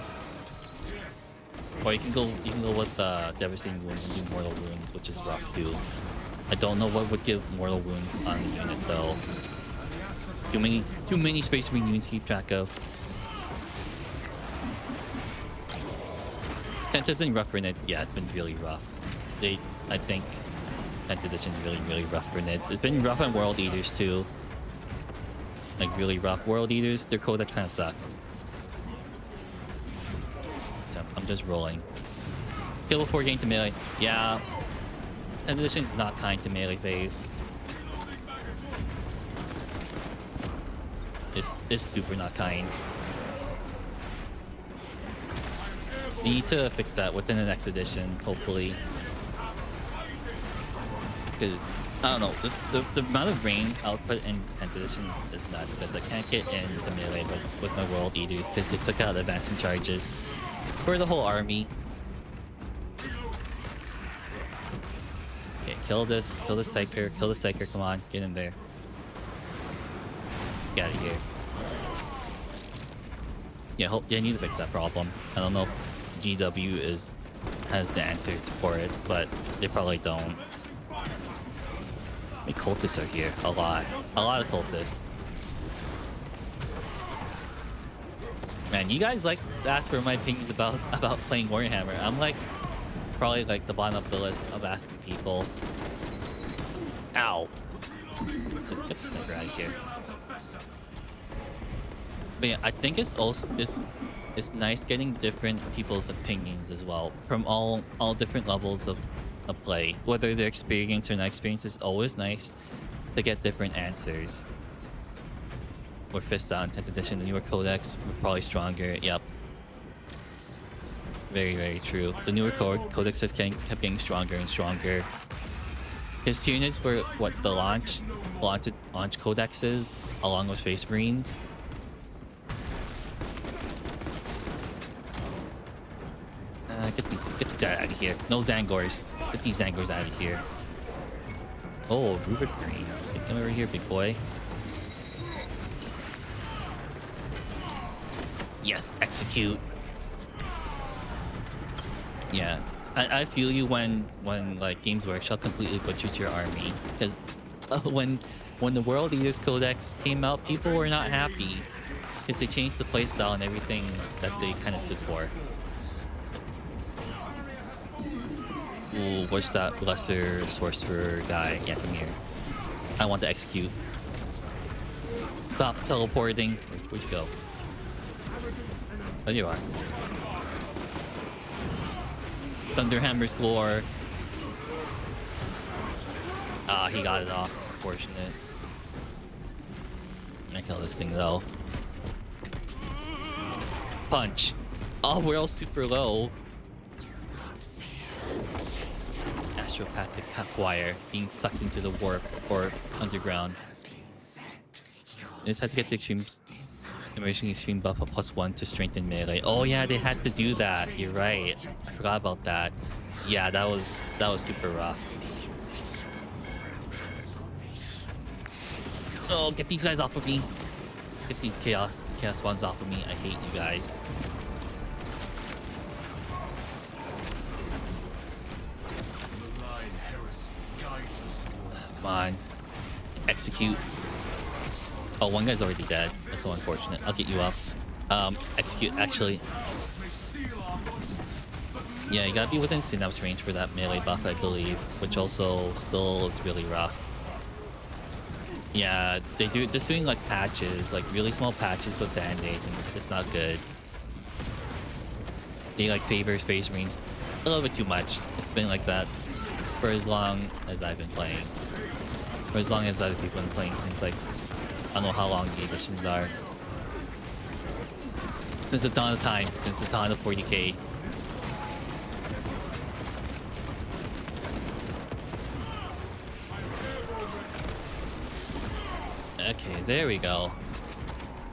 Or you can go with devastating wounds and do mortal wounds, which is rough too. I don't know what would give mortal wounds on the unit though. Too many Space Marine units to keep track of. 10th edition rough for Nids, yeah, it's been really rough. I think 10th edition is really rough for Nids. It's been rough on World Eaters too. Like really rough. World Eaters, their codex kind of sucks. So I'm just rolling. Kill before getting to melee. Yeah. 10th edition is not kind to melee phase. It's super not kind. They need to fix that within the next edition, hopefully. Because, I don't know, just the amount of rain output in 10th edition is nuts. Because I can't get into melee with my World Eaters because they took out advancing charges for the whole army. Okay, kill this Psyker, come on, get in there. Get out of here. Yeah, I need to fix that problem. I don't know if GW has the answer for it, but they probably don't. How many cultists are here? A lot of cultists. Man, you guys like to ask for my opinions about playing Warhammer. I'm like probably like the bottom of the list of asking people. Ow! Just get the center out of here. But yeah, I think it's also it's nice getting different people's opinions as well from all different levels of play. Whether they're experienced or not experienced, it's always nice to get different answers. We're fist out in 10th edition, the newer codex were probably stronger. Yep. Very true. The newer codex has kept getting stronger and stronger. His units were what the launch codexes along with Space Marines. Get these out of here. No Zangors. Get these Zangors out of here. Oh, Rubik Green. Get them over here, big boy. Yes, execute. Yeah. I feel you when like Games Workshop completely butchers your army. Because when the World Eaters Codex came out, people were not happy. Because they changed the playstyle and everything that they kind of stood for. Ooh, what's that lesser sorcerer guy? Yeah, come here. I want to execute. Stop teleporting. Where'd you go? There you are. Thunderhammer score. Ah, he got it off. Unfortunate. I kill this thing though. Punch. Oh, we're all super low. Astropathic wire being sucked into the warp or underground. I just had to get the emerging extreme buff of +1 to strengthen melee. Oh yeah, they had to do that. You're right. I forgot about that. Yeah, that was super rough. Oh, get these guys off of me. Get these chaos ones off of me. I hate you guys. Come on. Execute. Oh, one guy's already dead. That's so unfortunate. I'll get you up. Execute, actually. Yeah, you gotta be within synapse range for that melee buff, I believe. Which also still is really rough. Yeah, just doing like patches, like really small patches with band-aids, and it's not good. They like favor Space Marines a little bit too much. It's been like that for as long as I've been playing. For as long as other people have been playing, since like, I don't know how long the editions are. Since the dawn of time, since the dawn of 40k. Okay, there we go.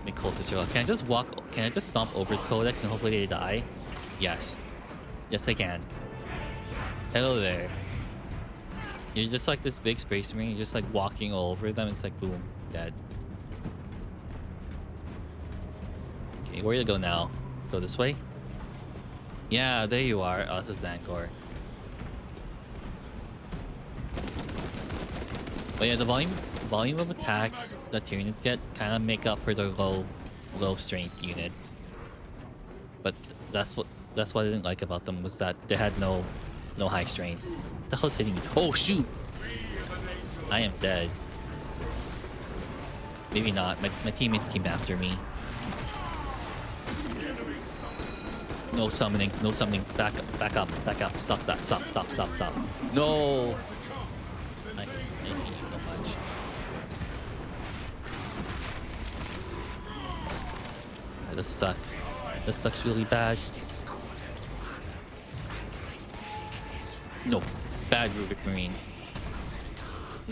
Make cultists roll. Can I just walk? Can I just stomp over the codex and hopefully they die? Yes. Yes, I can. Hello there. You're just like this big space marine. You're just like walking all over them. It's like boom, dead. Okay, where do you go now? Go this way? Yeah, there you are. Oh, this is Zangor. But yeah, the volume of attacks that Tyranids get kind of make up for their low strength units. But that's what I didn't like about them, was that they had no high strength. What the hell's hitting me? Oh shoot! I am dead. Maybe not. My teammates came after me. No summoning. No summoning. Back up. Back up. Back up. Stop that. Stop. Stop. Stop. Stop. No. I hate you so much. This sucks. This sucks really bad. No. Bad Rubik Marine.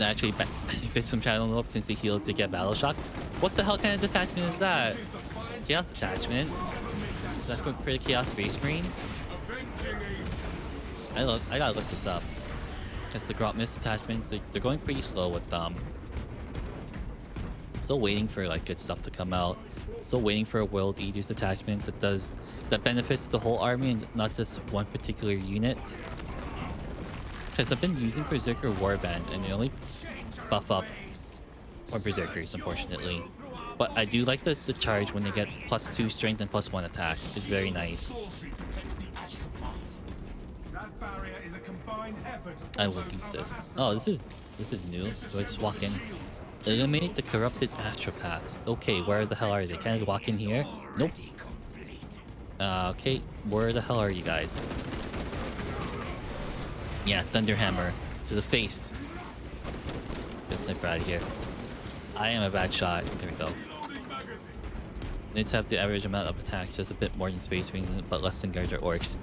Actually, if it's from Channel Up since they healed to get Battle Shock. What the hell kind of detachment is that? Chaos Detachment? Is that for the Chaos Space Marines? I gotta look this up. Because the Grot Mist detachments, they're going pretty slow with them. Still waiting for like good stuff to come out. Still waiting for a World Eaters detachment that benefits the whole army and not just one particular unit. Because I've been using Berserker Warband and they only buff up more Berserkers, unfortunately. But I do like the charge when they get +2 strength and +1 attack. It's very nice. I will use this. Oh, this is new. So I just walk in. Eliminate the corrupted astropaths. Okay, where the hell are they? Can I walk in here? Nope. Okay, where the hell are you guys? Yeah, Thunderhammer to the face. Get a sniper out of here. I am a bad shot. There we go. Needs to have the average amount of attacks, just a bit more than Space Marines, but less than guards or orcs.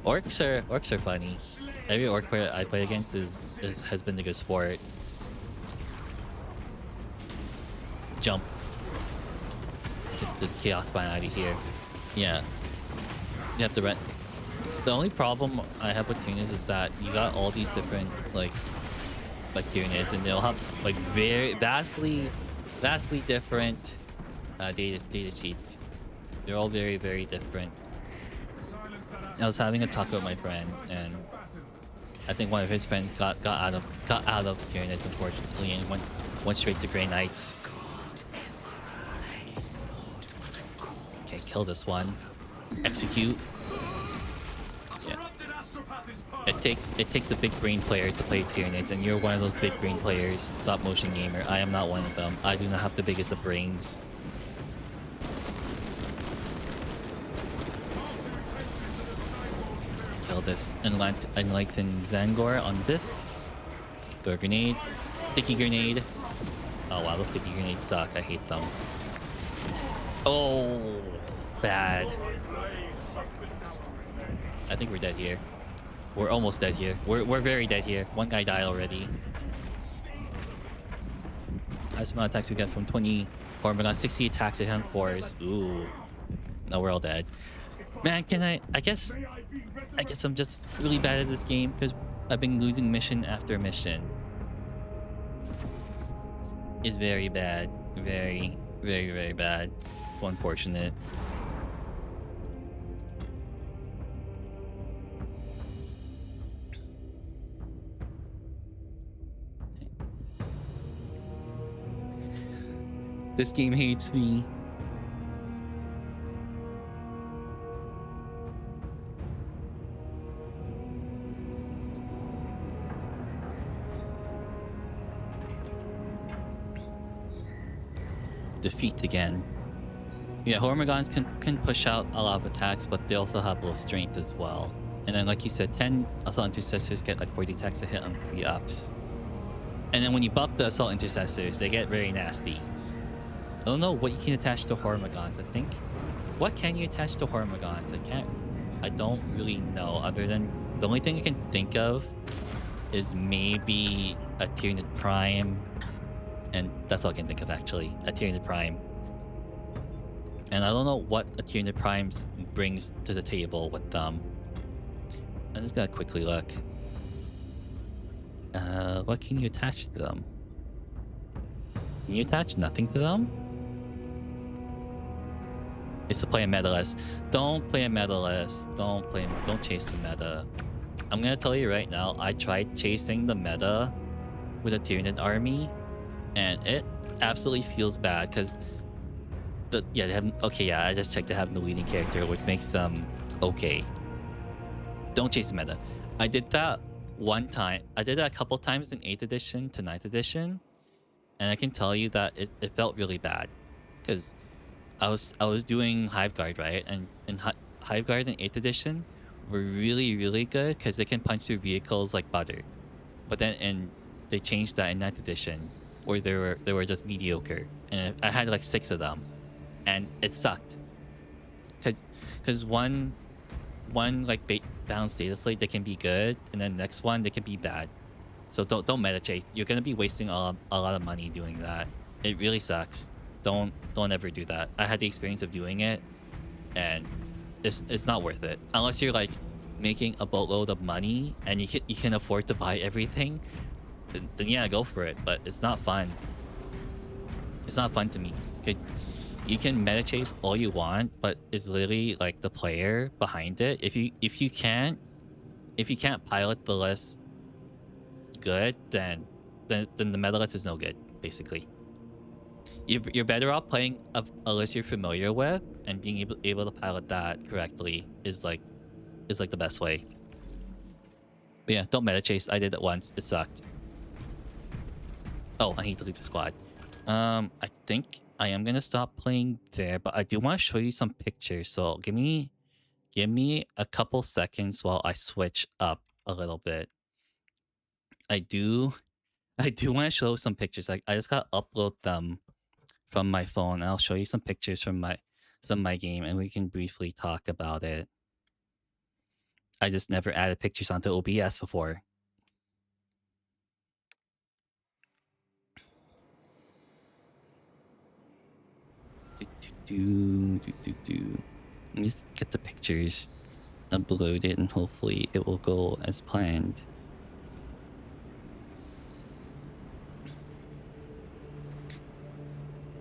Orcs are funny. Every orc player I play against has been the good sport. Jump. Get this chaos spine out of here. Yeah. You have to rent. The only problem I have with Tyranids is that you got all these different like Tyranids, and they'll have like vastly different data sheets. They're all very different. I was having a talk with my friend, and I think one of his friends got out of Tyranids, unfortunately, and went straight to Grey Knights. Okay, kill this one. Execute. Yeah. It takes a big brain player to play Tyranids, and you're one of those big brain players. Stop motion gamer. I am not one of them. I do not have the biggest of brains. Kill this enlightened Zangor on disc. Throw a grenade. Sticky grenade. Oh wow, those sticky grenades suck. I hate them. Oh, bad. I think we're dead here. We're almost dead here. We're very dead here. One guy died already. That's the amount of attacks we get from 20 Hormone. 60 attacks at him fours. Ooh. No, we're all dead. Man, I guess I'm just really bad at this game because I've been losing mission after mission. It's very bad. Very bad. It's unfortunate. This game hates me. Defeat again. Yeah, Hormigons can push out a lot of attacks, but they also have low strength as well. And then, like you said, 10 Assault Intercessors get like 40 attacks to hit on 3 ups. And then when you buff the Assault Intercessors, they get very nasty. I don't know what you can attach to Hormigons. I think... What can you attach to Hormigons? I don't really know, other than... The only thing I can think of is maybe a Tyranid Prime. And that's all I can think of, actually. A Tyranid Prime. And I don't know what a Tyranid Primes brings to the table with them. I'm just gonna quickly look. What can you attach to them? Can you attach nothing to them? It's to play a meta list. Don't play a meta list. Don't chase the meta. I'm gonna tell you right now, I tried chasing the meta with a Tyranid army, and it absolutely feels bad because they have I just checked, they have the leading character, which makes them okay. Don't chase the meta. I did that one time. I did that a couple times in 8th edition to 9th edition, and I can tell you that it felt really bad because I was doing Hive Guard, right? And Hive Guard in 8th edition were really good because they can punch through vehicles like butter. But then they changed that in 9th edition where they were just mediocre, and I had like 6 of them, and it sucked. Cause one like balanced data slate, they can be good, and then next one they can be bad. So don't meta chase. You're gonna be wasting a lot of money doing that. It really sucks. Don't ever do that. I had the experience of doing it, and it's not worth it unless you're like making a boatload of money and you can afford to buy everything. Then yeah, go for it. But it's not fun. It's not fun to me. You can meta chase all you want, but it's literally like the player behind it. If you can't pilot the list good, then the meta list is no good, basically. You're better off playing a list you're familiar with, and being able to pilot that correctly is like the best way. But yeah, don't meta chase. I did it once. It sucked. Oh, I need to leave the squad. I think I am gonna stop playing there, but I do want to show you some pictures. So give me a couple seconds while I switch up a little bit. I do want to show some pictures. Like, I just gotta upload them from my phone. I'll show you some pictures from my game, and we can briefly talk about it. I just never added pictures onto OBS before. Let me just get the pictures uploaded, and hopefully it will go as planned.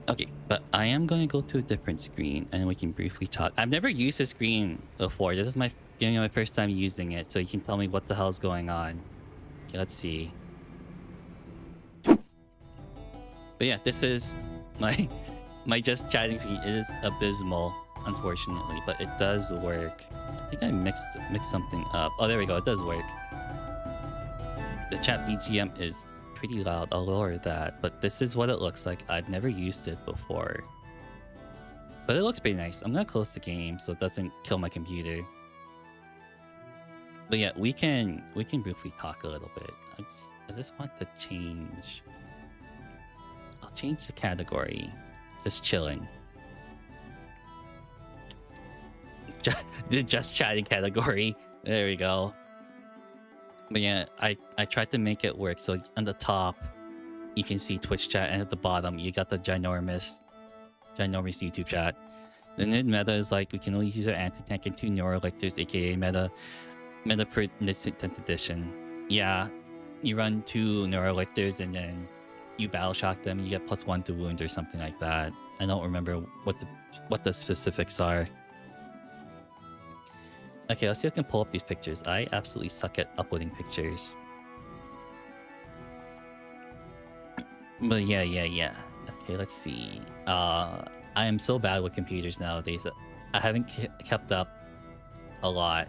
Okay, but I am going to go to a different screen, and we can briefly talk. I've never used this screen before. This is my first time using it, so you can tell me what the hell is going on. Okay, let's see. But yeah, this is my just chatting screen. It is abysmal, unfortunately, but it does work. I think I mixed something up. Oh, there we go. It does work. The chat BGM is pretty loud. I'll lower that, but this is what it looks like. I've never used it before, but it looks pretty nice. I'm gonna close the game so it doesn't kill my computer. But yeah, we can briefly talk a little bit. I just want to change. I'll change the category. Just chilling. The just chatting category. There we go. But yeah, I tried to make it work. So on the top, you can see Twitch chat, and at the bottom, you got the ginormous YouTube chat. The new meta is like, we can only use our anti-tank and 2 Neurolictors, aka meta for this 10th edition. Yeah, you run 2 Neurolictors and then you battle shock them, and you get +1 to wound or something like that. I don't remember what the specifics are. Okay, let's see if I can pull up these pictures. I absolutely suck at uploading pictures. But yeah. Okay, let's see. I am so bad with computers nowadays. I haven't kept up a lot.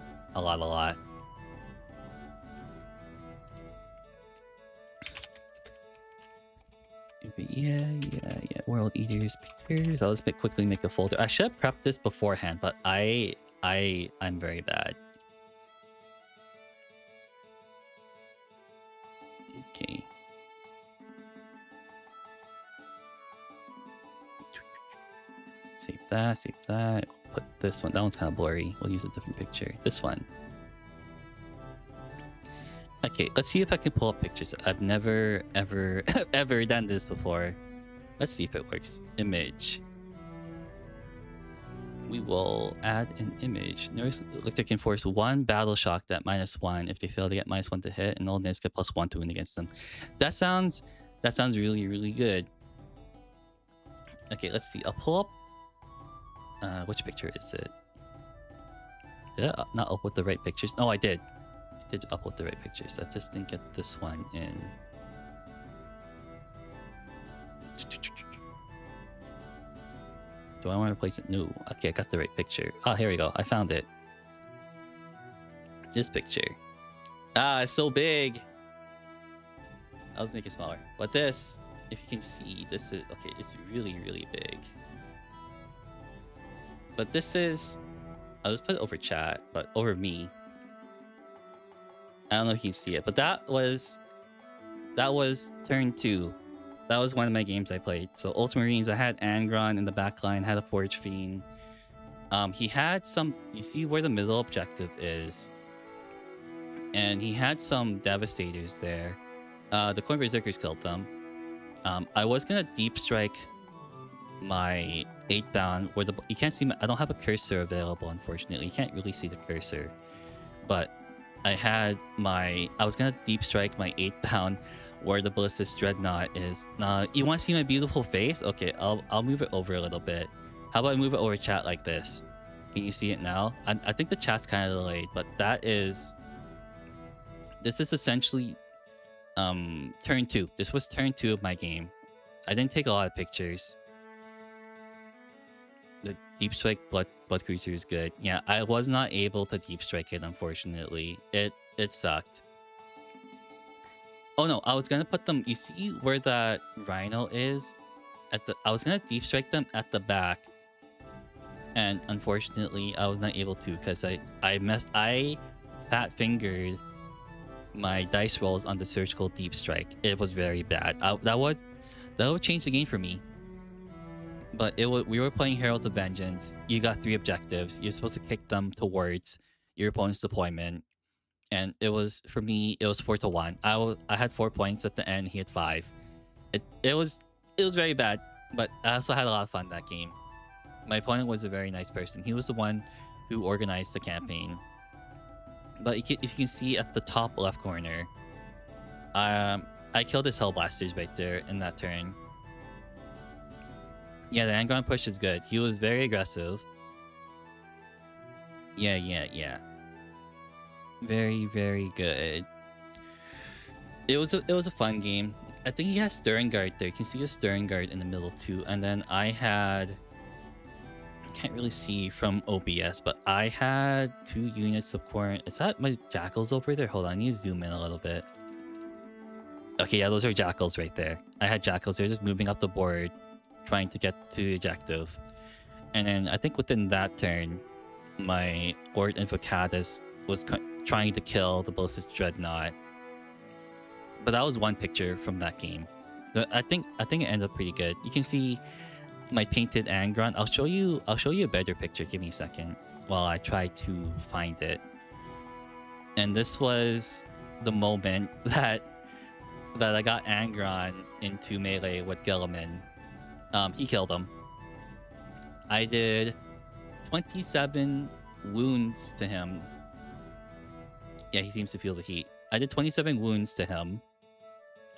But yeah. World Eaters pictures. I'll just quickly make a folder. I should have prepped this beforehand, but I'm very bad. Okay. Save that. Put this one. That one's kind of blurry. We'll use a different picture. This one. Okay, let's see if I can pull up pictures. I've never, ever done this before. Let's see if it works. Image. we will add an image. Nurse Electric can force 1 battle shock that -1 if they fail to get -1 to hit, and all nits get +1 to win against them. That sounds really, really good. Okay, let's see. I'll pull up. Which picture is it? Did I not upload the right pictures? No, I did. I did upload the right pictures. I just didn't get this one in. Do I want to replace it? No. Okay, I got the right picture. Oh, here we go. I found it. This picture. Ah, it's so big. I'll just make it smaller. But this, if you can see, this is... Okay, it's really, really big. But this is... I'll just put it over chat, but over me. I don't know if you can see it, but that was turn 2. That was one of my games I played. So Ultramarines, I had Angron in the backline, had a Forge Fiend. He had some... You see where the middle objective is? And he had some Devastators there. The Coin Berserkers killed them. I was gonna deep strike my 8-bound where you can't see I don't have a cursor available, unfortunately. You can't really see the cursor. But I was gonna deep strike my 8-bound where the Ballistic Dreadnought is. You want to see my beautiful face? Okay, I'll move it over a little bit. How about I move it over chat like this? Can you see it now? I think the chat's kind of delayed, but this is essentially turn 2. This was turn 2 of my game. I didn't take a lot of pictures. The deep strike blood cruiser is good. Yeah, I was not able to deep strike it, unfortunately. It sucked. Oh no, I was gonna put them. You see where that rhino is? I was gonna deep strike them at the back, and unfortunately, I was not able to because I fat fingered my dice rolls on the surgical deep strike. It was very bad. That would change the game for me. But we were playing Heralds of Vengeance. You got 3 objectives. You're supposed to kick them towards your opponent's deployment. And it was, for me, it was 4-1. I had 4 points at the end. He had 5. It was very bad, but I also had a lot of fun that game. My opponent was a very nice person. He was the one who organized the campaign. But if you can see at the top left corner, I killed his Hellblasters right there in that turn. Yeah, the Angron push is good. He was very aggressive. Yeah. Very, very good. It was a fun game. I think he has Stern Guard there. You can see a Stern Guard in the middle too. And then I can't really see from OBS, but I had 2 units of Quarant. Is that my Jackals over there? Hold on, I need to zoom in a little bit. Okay, yeah, those are Jackals right there. I had Jackals. They're just moving up the board, trying to get to the objective. And then I think within that turn, my Ord Invocatus was trying to kill the Ballistic Dreadnought. But that was one picture from that game. I think it ended up pretty good. You can see my painted Angron. I'll show you a better picture. Give me a second while I try to find it. And this was the moment that I got Angron into melee with Gilliman. He killed him. I did 27 wounds to him. Yeah, he seems to feel the heat. I did 27 wounds to him.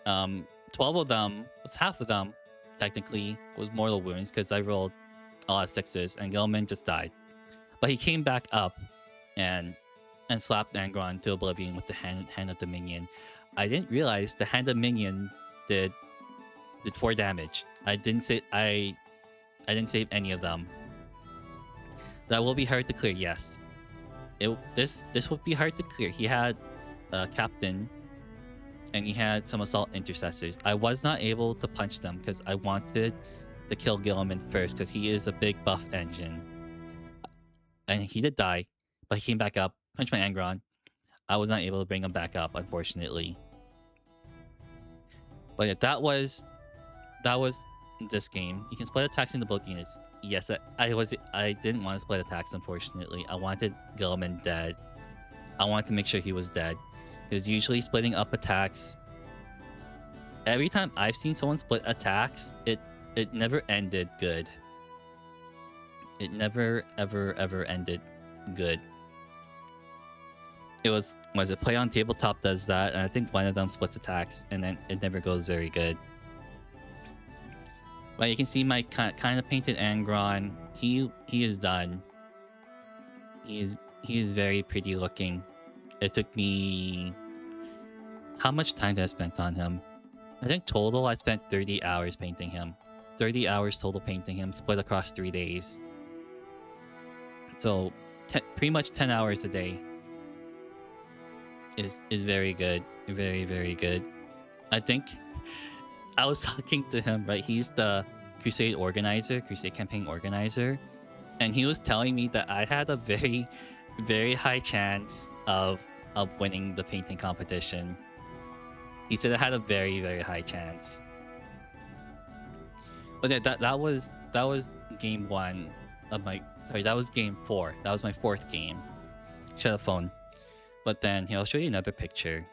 12 of them, was half of them, technically, was mortal wounds because I rolled a lot of 6s and Gilman just died. But he came back up and slapped Angron to oblivion with the hand of the minion. I didn't realize the hand of minion did 4 damage. I didn't save any of them. That will be hard to clear, yes. This would be hard to clear. He had a captain and he had some assault intercessors. I was not able to punch them because I wanted to kill Gilliman first because he is a big buff engine. And he did die, but he came back up, punched my Angron. I was not able to bring him back up, unfortunately. But yeah, that was this game. You can split attacks into both units. Yes, I didn't want to split attacks, unfortunately. I wanted Gilliman dead. I wanted to make sure he was dead. Because usually splitting up attacks, every time I've seen someone split attacks, it never ended good. It never ever ended good. It was it play on tabletop does that, and I think one of them splits attacks, and then it never goes very good. But you can see my kind of painted Angron. He is done. He is very pretty looking. It took me, how much time did I spend on him? I think total I spent 30 hours painting him. 30 hours total painting him, split across 3 days. So pretty much 10 hours a day is very good. Very good. I think I was talking to him, right? He's the Crusade campaign organizer. And he was telling me that I had a very high chance of winning the painting competition. He said I had a very high chance. But yeah, that was game 1 of my, sorry, that was game 4. That was my 4th game. Shut the phone. But then here, I'll show you another picture.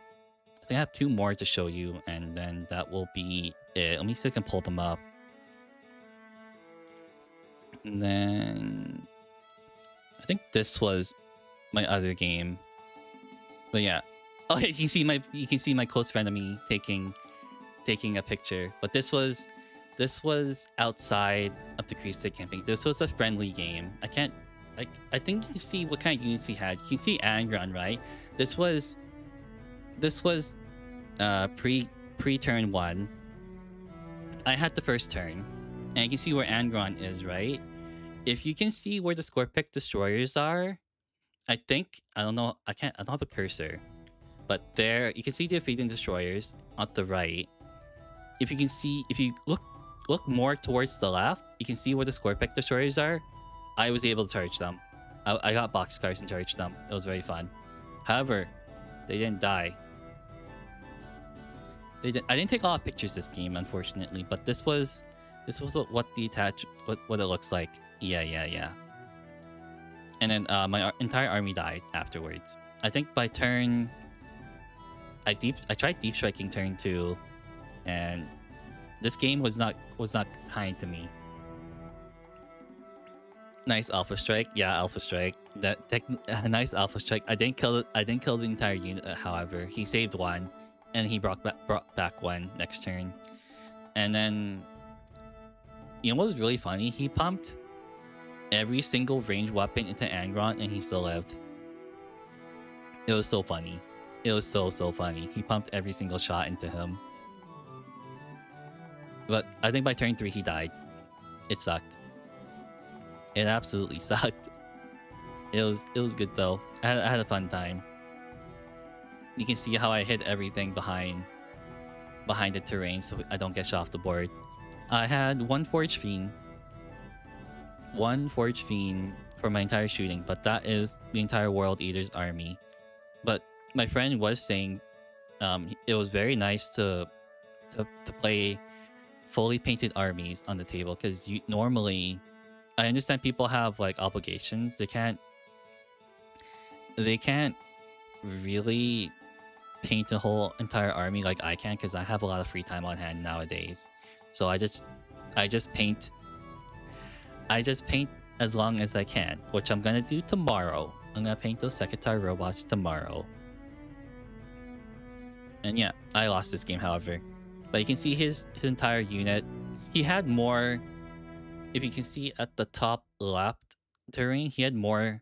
I think I have 2 more to show you, and then that will be it. Let me see if I can pull them up. And then I think this was my other game. But yeah. Oh, you can see my close friend of me taking a picture. But this was outside of the Crusade camping. This was a friendly game. I think you see what kind of units he had. You can see Angron, right? This was pre turn 1. I had the first turn, and you can see where Angron is, right? If you can see where the Scorpic destroyers are, I don't know, I don't have a cursor, but there you can see the defeating destroyers on the right. If you look more towards the left, you can see where the Scorpic destroyers are. I was able to charge them. I got boxcars and charged them. It was very fun. However, they didn't die. I didn't take a lot of pictures this game, unfortunately, but this was what it looks like. Yeah. And then my entire army died afterwards. I think by turn, I tried deep striking turn 2, and this game was not kind to me. Nice alpha strike. Yeah, alpha strike. Nice alpha strike. I didn't kill the entire unit. However, he saved one, and he brought back one next turn. And then, you know what was really funny? He pumped every single ranged weapon into Angron, and he still lived. It was so funny. It was so funny. He pumped every single shot into him. But I think by turn 3 he died. It sucked. It absolutely sucked. It was good though. I had a fun time. You can see how I hid everything behind the terrain so I don't get shot off the board. I had one Forge Fiend for my entire shooting, but that is the entire World Eater's army. But my friend was saying it was very nice to play fully painted armies on the table, because normally, I understand people have like obligations. They can't really paint a whole entire army like I can, because I have a lot of free time on hand nowadays. So I just paint as long as I can, which I'm gonna do tomorrow. I'm gonna paint those Secretary robots tomorrow. And yeah, I lost this game, however. But you can see his entire unit. He had more. If you can see at the top left terrain, he had more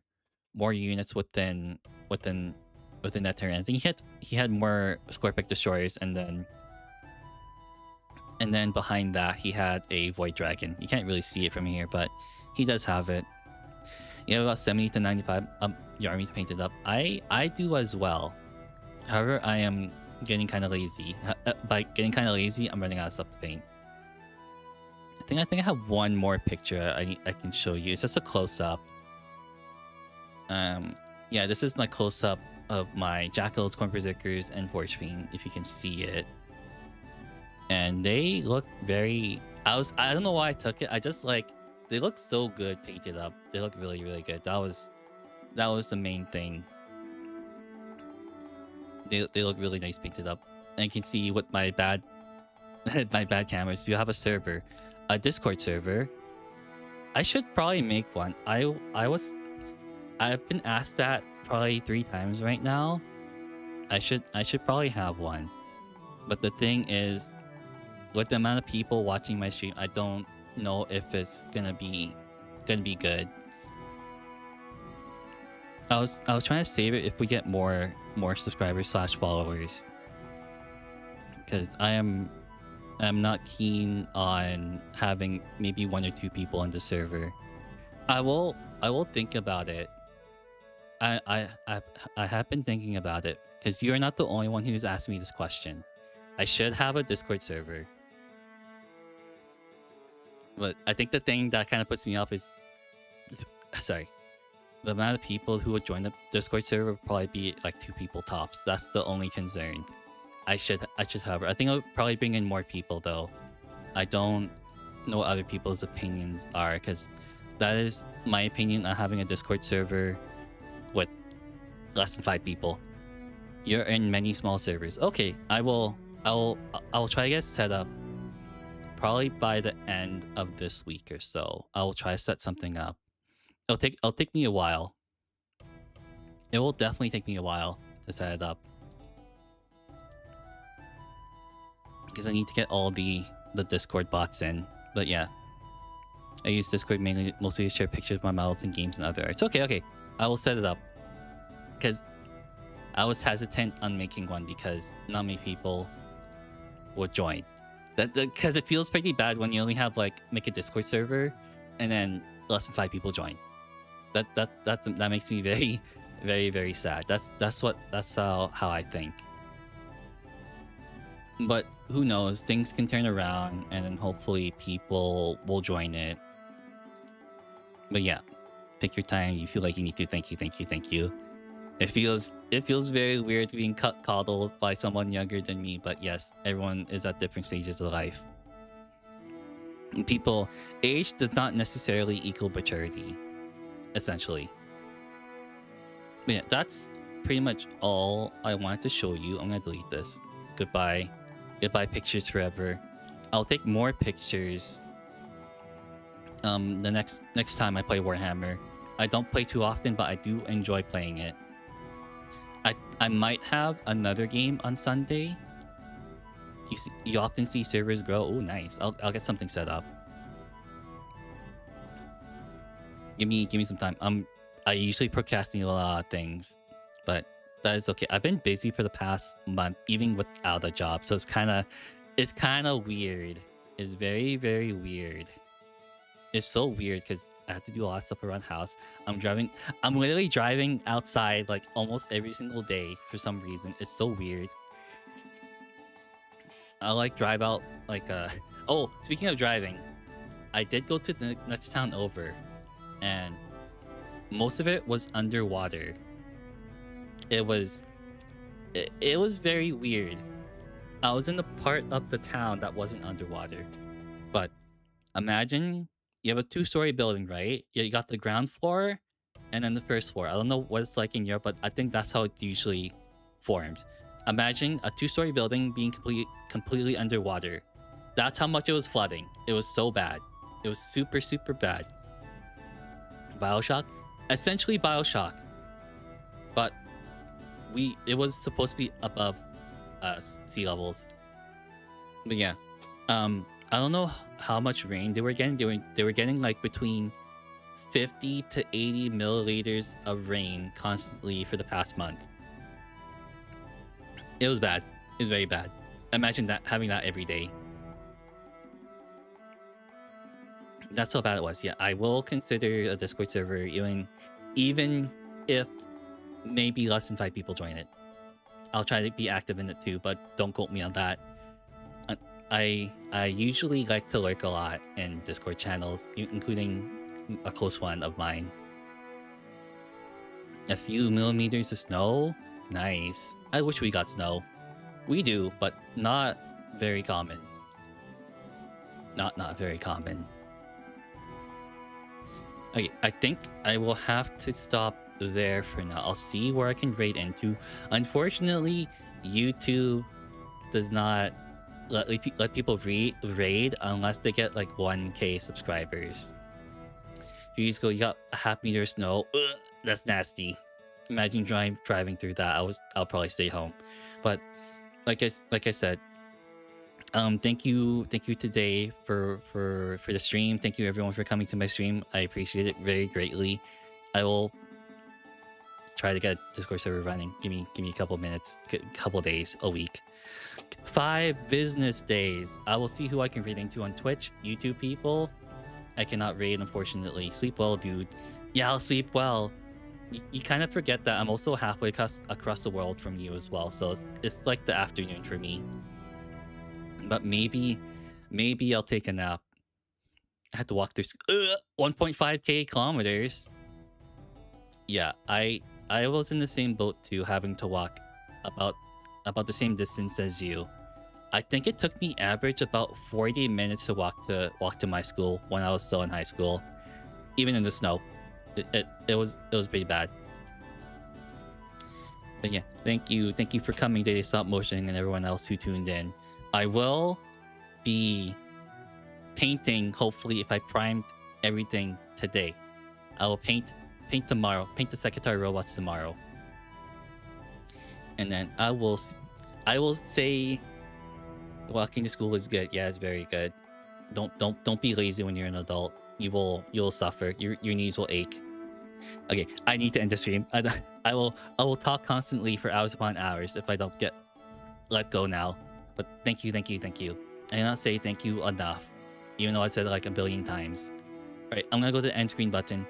units within that terrain. I think he had more Scorpic destroyers, and then behind that he had a Void Dragon. You can't really see it from here, but he does have it. You have about 70 to 95 your army's painted up. I do as well. However, I am getting kind of lazy. By getting kind of lazy, I'm running out of stuff to paint. I think I have one more picture I can show you. It's just a close-up. Yeah, this is my close-up of my Jackals, Corn Berserkers, and Forge Fiend, if you can see it. And they look very... I don't know why I took it. I just like... They look so good painted up. They look really good. That was the main thing. They look really nice painted up. And you can see with my bad cameras, you have a server. A Discord server, I should probably make one. I've been asked that probably 3 times right now. I should probably have one. But the thing is, with the amount of people watching my stream, I don't know if it's gonna be good. I was trying to save it if we get more subscribers / followers, because I'm not keen on having maybe 1 or 2 people on the server. I will think about it. I have been thinking about it, because you're not the only one who's asked me this question. I should have a Discord server. But I think the thing that kind of puts me off is, sorry, the amount of people who would join the Discord server would probably be like 2 people tops. That's the only concern. I should have. I think I would probably bring in more people though. I don't know what other people's opinions are, because that is my opinion on having a Discord server with less than 5 people. You're in many small servers. Okay, I'll try to get set up probably by the end of this week or so. I'll try to set something up. It'll take me a while. It will definitely take me a while to set it up, because I need to get all the Discord bots in. But yeah, I use Discord mostly to share pictures of my models and games and other arts. Okay, I will set it up, because I was hesitant on making one because not many people would join. Because it feels pretty bad when you only have like make a Discord server and then less than 5 people join. That makes me very, very, very sad. That's how I think. But who knows? Things can turn around, and then hopefully people will join it. But yeah, pick your time. You feel like you need to. Thank you. It feels very weird being coddled by someone younger than me, but yes, everyone is at different stages of life. People, age does not necessarily equal maturity, essentially. But yeah, that's pretty much all I wanted to show you. I'm gonna delete this. Goodbye pictures forever. I'll take more pictures the next time I play Warhammer. I don't play too often, but I do enjoy playing it. I might have another game on Sunday. You often see servers grow. Oh, nice. I'll get something set up. Give me some time. I usually procrastinate a lot of things, but that is okay. I've been busy for the past month, even without a job, so it's kind of weird. It's very, very weird. It's so weird because I have to do a lot of stuff around the house. I'm literally driving outside like almost every single day for some reason. It's so weird. I like drive out like oh, speaking of driving, I did go to the next town over, and most of it was underwater. It was very weird. I was in the part of the town that wasn't underwater, but imagine you have a 2-story building, right? You got the ground floor and then the first floor. I don't know what it's like in Europe, but I think that's how it's usually formed. Imagine a 2-story building being completely underwater. That's how much it was flooding. It was so bad. It was super, super bad. BioShock? Essentially BioShock. But it was supposed to be above sea levels. But yeah. I don't know how much rain they were getting. They were getting like between 50 to 80 milliliters of rain constantly for the past month. It was bad. It was very bad. Imagine having that every day. That's how bad it was. Yeah, I will consider a Discord server even if maybe less than 5 people join it. I'll try to be active in it too, but don't quote me on that. I usually like to lurk a lot in Discord channels, including a close one of mine. A few millimeters of snow? Nice. I wish we got snow. We do, but not very common. Not very common. Okay, I think I will have to stop there for now. I'll see where I can raid into. Unfortunately, YouTube does not let people raid unless they get like 1K subscribers. Here you go. You got a half meter of snow. Ugh, that's nasty. Imagine driving through that. I'll probably stay home. But like I said, thank you today for the stream. Thank you everyone for coming to my stream. I appreciate it very greatly. I will try to get a Discord server running. Give me a couple minutes, couple days, a week. 5 business days. I will see who I can raid into on Twitch. YouTube people, I cannot raid, unfortunately. Sleep well, dude. Yeah, I'll sleep well. You kind of forget that I'm also halfway across the world from you as well, so it's like the afternoon for me. But maybe I'll take a nap. I had to walk through 1.5k kilometers. Yeah, I was in the same boat too, having to walk about the same distance as you. I think it took me average about 40 minutes to walk to my school when I was still in high school, even in the snow. It was pretty bad. But yeah, thank you for coming today, Stop Motion, and everyone else who tuned in. I will be painting, hopefully, if I primed everything today. I will paint tomorrow, paint the secretary robots tomorrow. And then I will say walking to school is good. Yeah, it's very good. Don't be lazy when you're an adult. You'll suffer. Your knees will ache. Okay, I need to end the stream. I will talk constantly for hours upon hours if I don't get let go now. But thank you. I cannot say thank you enough, even though I said it like a billion times. All right, I'm gonna go to the end screen button.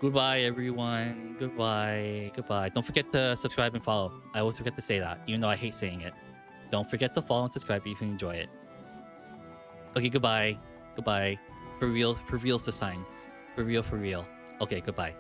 Goodbye, everyone. Goodbye. Don't forget to subscribe and follow. I always forget to say that, even though I hate saying it. Don't forget to follow and subscribe if you enjoy it. Okay, goodbye. For real's the sign. For real. Okay, goodbye.